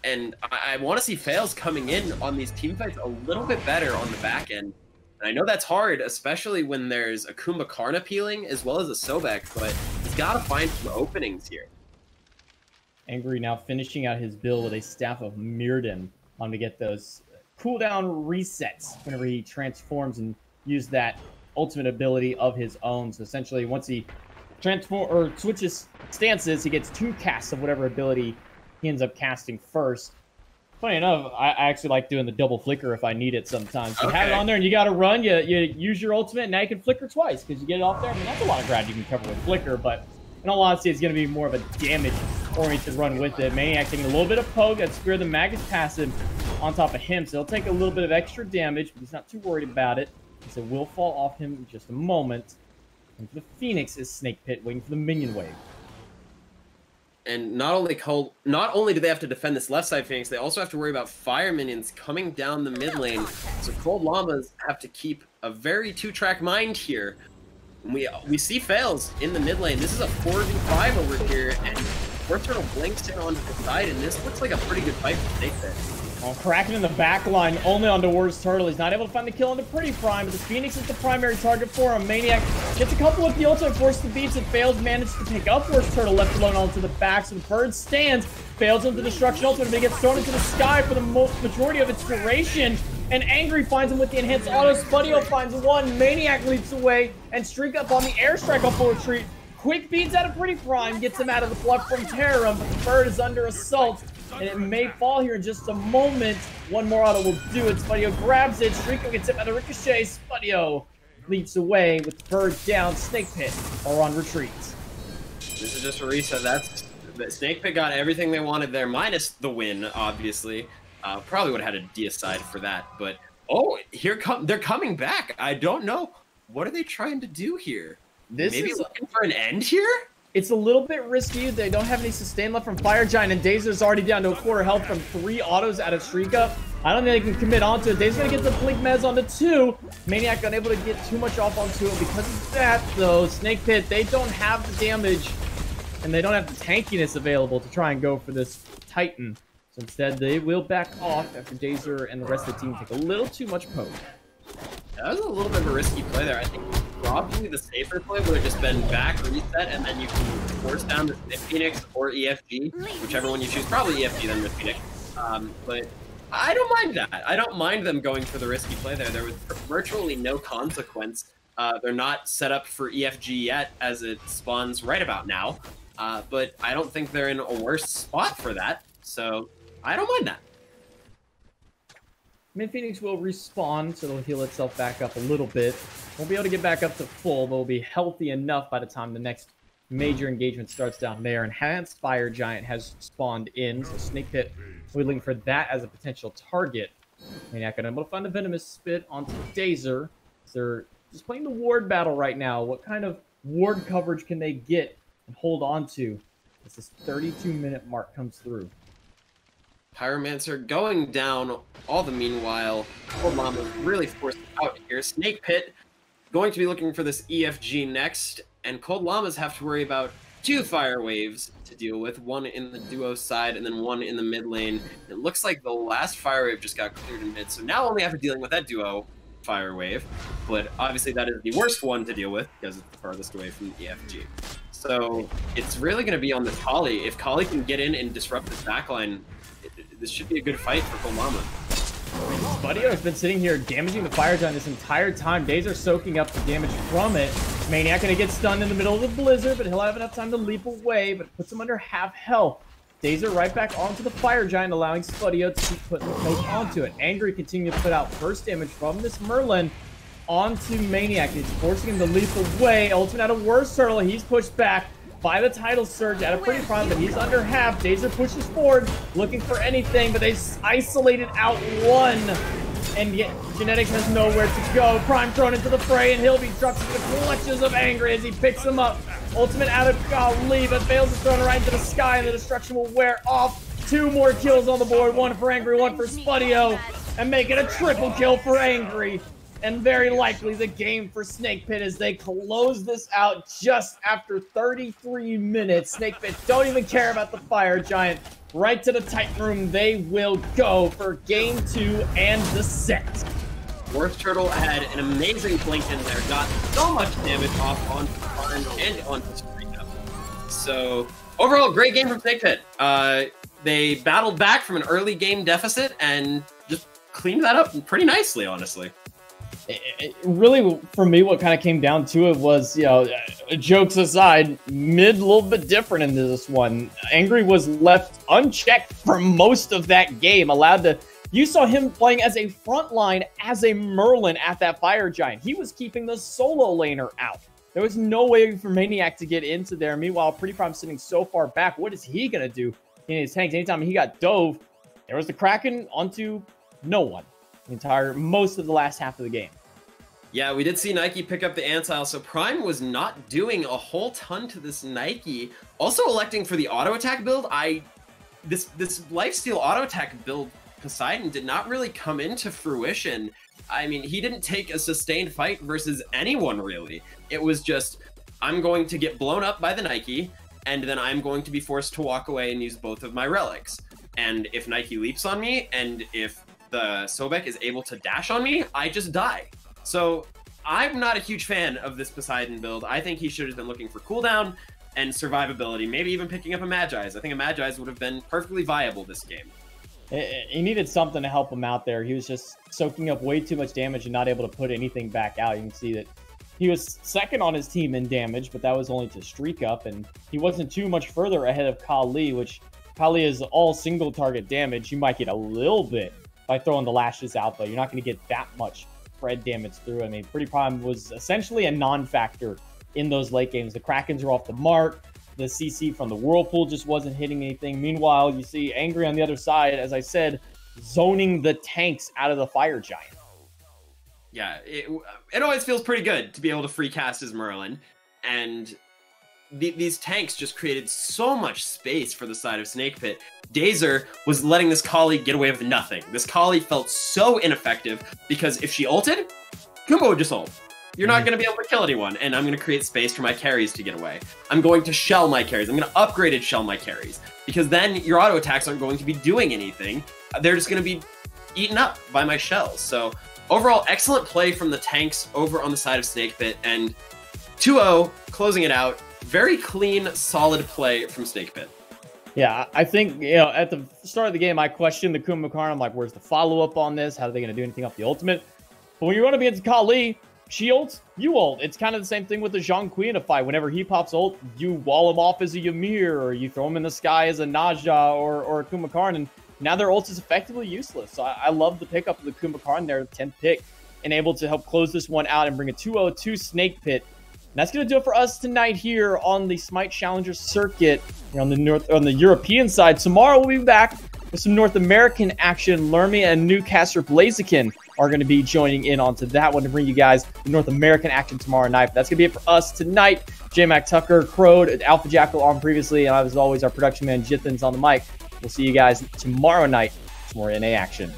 And I want to see Fails coming in on these team fights a little bit better on the back end. And I know that's hard, especially when there's a Kumbhakarna peeling as well as a Sobek, but he's got to find some openings here. Angry now finishing out his build with a Staff of Mirrodin on to get those cooldown resets whenever he transforms and use that ultimate ability of his own. So essentially, once he switches stances, he gets 2 casts of whatever ability he ends up casting first. Funny enough, I actually like doing the double flicker if I need it sometimes. You have it on there and you got to run, you use your ultimate, and now you can flicker twice because you get it off there. I mean, that's a lot of ground you can cover with flicker, but in all honesty, it's going to be more of a damage-oriented run with it. Maniac taking a little bit of poke, that Spear of the Mag is passive on top of him, so he'll take a little bit of extra damage, but he's not too worried about it. So it will fall off him in just a moment. And for the Phoenix is Snake Pit, waiting for the minion wave. And not only do they have to defend this left side Phoenix, they also have to worry about fire minions coming down the mid lane. So Cold Llamas have to keep a very 2-track mind here. We see Fails in the mid lane. This is a 4v5 over here, and Worst Turtle blinks in onto the side, and this looks like a pretty good fight for Snake Pit. Oh, Kraken in the back line, only onto Worst Turtle. He's not able to find the kill onto Pretty Prime, but the Phoenix is the primary target for him. Maniac gets a couple of the ultimate, forced the beats, and Fails managed to pick up Worst Turtle, left alone onto the back. So the bird stands, Fails into Destruction ultimate, but he gets thrown into the sky for the majority of its duration. and Angry finds him with the enhanced auto. Spudio finds one, Maniac leaps away, and Streak up on the airstrike on full retreat. Quick beats out of Pretty Prime, gets him out of the pluck from Terrum, but the bird is under assault, and it may fall here in just a moment. One more auto will do it. Spudio grabs it, Streako gets hit by the ricochet. Spudio leaps away with the bird down. Snake Pit are on retreat. This is just a reset. Snake Pit got everything they wanted there, minus the win, obviously. Probably would have had a deicide for that, but they're coming back. I don't know. What are they trying to do here? Maybe looking for an end here? It's a little bit risky. They don't have any sustain left from Fire Giant, and Dazer's already down to a quarter health from 3 autos out of Streak Up. I don't think they can commit onto it. Dazer's gonna get the Blink Mez onto 2. Maniac unable to get too much off onto it. Because of that, though, Snake Pit, they don't have the damage, and they don't have the tankiness available to try and go for this Titan. So instead, they will back off after Dazer and the rest of the team take a little too much poke. That was a little bit of a risky play there. I think probably the safer play would have just been back, reset, and then you can force down the Phoenix or EFG, whichever one you choose. Probably EFG then with Phoenix. But I don't mind that. I don't mind them going for the risky play there. There was virtually no consequence. They're not set up for EFG yet, as it spawns right about now. But I don't think they're in a worse spot for that. So I don't mind that. Mid Phoenix will respawn, so it'll heal itself back up a little bit. Won't be able to get back up to full, but will be healthy enough by the time the next major engagement starts down there. Enhanced Fire Giant has spawned in, so Snake Pit will be looking for that as a potential target. Maniac unable to find the Venomous Spit onto Dazer. They're just playing the ward battle right now. What kind of ward coverage can they get and hold on to as this 32-minute mark comes through? Pyromancer going down all the meanwhile. Cold Llama really forced out here. Snake Pit going to be looking for this EFG next, and Cold Llamas have to worry about 2 fire waves to deal with, one in the duo side and then one in the mid lane. It looks like the last fire wave just got cleared in mid, so now only after dealing with that duo fire wave, but obviously that is the worst one to deal with because it's the farthest away from the EFG. So it's really going to be on this Kali. If Kali can get in and disrupt this backline, this should be a good fight for Cold Llama. Spudio has been sitting here damaging the Fire Giant this entire time. Days are soaking up the damage from it. Maniac gonna get stunned in the middle of the blizzard, but he'll have enough time to leap away, but puts him under half health. Dazer right back onto the Fire Giant, allowing Spudio to keep putting the poke onto it. Angry continues to put out burst damage from this Merlin onto Maniac. It's forcing him to leap away. Ultimate out of Worst Turtle. He's pushed back by the title surge at a pretty front, but he's under half. Dazer pushes forward, looking for anything, but they isolated out one. And yet, Genetics has nowhere to go. Prime thrown into the fray, and he'll be dropped into the clutches of Angry as he picks him up. Ultimate out of golly, but Fails is thrown right into the sky, and the destruction will wear off. 2 more kills on the board, 1 for Angry, 1 for Spudio, and make it a triple kill for Angry. And very likely the game for Snake Pit as they close this out just after 33 minutes. Snake Pit don't even care about the Fire Giant. Right to the Titan Room they will go for game 2 and the set. Worst Turtle had an amazing blink in there, got so much damage off onto the farm and onto Streak Up. So overall, great game from Snake Pit. They battled back from an early game deficit and just cleaned that up pretty nicely, honestly. Really, for me, what kind of came down to it was, you know, jokes aside, mid a little bit different in this one. Angry was left unchecked for most of that game, allowed to... You saw him playing as a frontline, as a Merlin at that Fire Giant. He was keeping the solo laner out. There was no way for Maniac to get into there. Meanwhile, Pretty Prime sitting so far back. What is he going to do in his tanks? Anytime he got dove, there was the Kraken onto no one. Most of the last half of the game. Yeah, we did see Nike pick up the Antile, so Prime was not doing a whole ton to this Nike. Also electing for the auto attack build. This lifesteal auto attack build, Poseidon, did not really come into fruition. I mean, he didn't take a sustained fight versus anyone, really. It was just, I'm going to get blown up by the Nike, and then I'm going to be forced to walk away and use both of my relics. And if Nike leaps on me, and if the Sobek is able to dash on me, I just die. So I'm not a huge fan of this Poseidon build. I think he should have been looking for cooldown and survivability, maybe even picking up a Magi's. I think a Magi's would have been perfectly viable this game. He needed something to help him out there. He was just soaking up way too much damage and not able to put anything back out. You can see that he was second on his team in damage, but that was only to streak up, and he wasn't too much further ahead of Kali, which Kali is all single target damage. You might get a little bit by throwing the lashes out, though. You're not going to get that much spread damage through. I mean, Pretty Prime was essentially a non-factor in those late games. The Krakens are off the mark. The CC from the Whirlpool just wasn't hitting anything. Meanwhile, you see Angry on the other side, as I said, zoning the tanks out of the Fire Giant. Yeah, it always feels pretty good to be able to free cast as Merlin, and these tanks just created so much space for the side of Snake Pit. Dazer was letting this Kali get away with nothing. This Kali felt so ineffective because if she ulted, Kumbo would just ult. You're not going to be able to kill anyone, and I'm going to create space for my carries to get away. I'm going to shell my carries. I'm going to upgraded shell my carries, because then your auto attacks aren't going to be doing anything. They're just going to be eaten up by my shells. So overall, excellent play from the tanks over on the side of Snake Pit, and 2-0, closing it out. Very clean, solid play from Snake Pit. Yeah, I think, at the start of the game, I questioned the Kumbhakarna. I'm like, where's the follow-up on this? How are they going to do anything off the ultimate? But when you're going to be against Kali, she ults, you ult. It's kind of the same thing with the Zhang Kui in a fight. Whenever he pops ult, you wall him off as a Ymir, or you throw him in the sky as a Naja or a Kumbhakarna, and now their ult is effectively useless. So I love the pickup of the Kumbhakarna there, 10th pick, and able to help close this one out and bring a 2-0 to Snake Pit. And that's going to do it for us tonight here on the Smite Challenger Circuit on the European side. Tomorrow we'll be back with some North American action. Lermia and Newcastle Blaziken are going to be joining in onto that one to bring you guys the North American action tomorrow night. But that's going to be it for us tonight. J-Mac Tucker, Crowed, Alpha Jackal on previously, and as always, our production man, Jithan's on the mic. We'll see you guys tomorrow night for more NA action.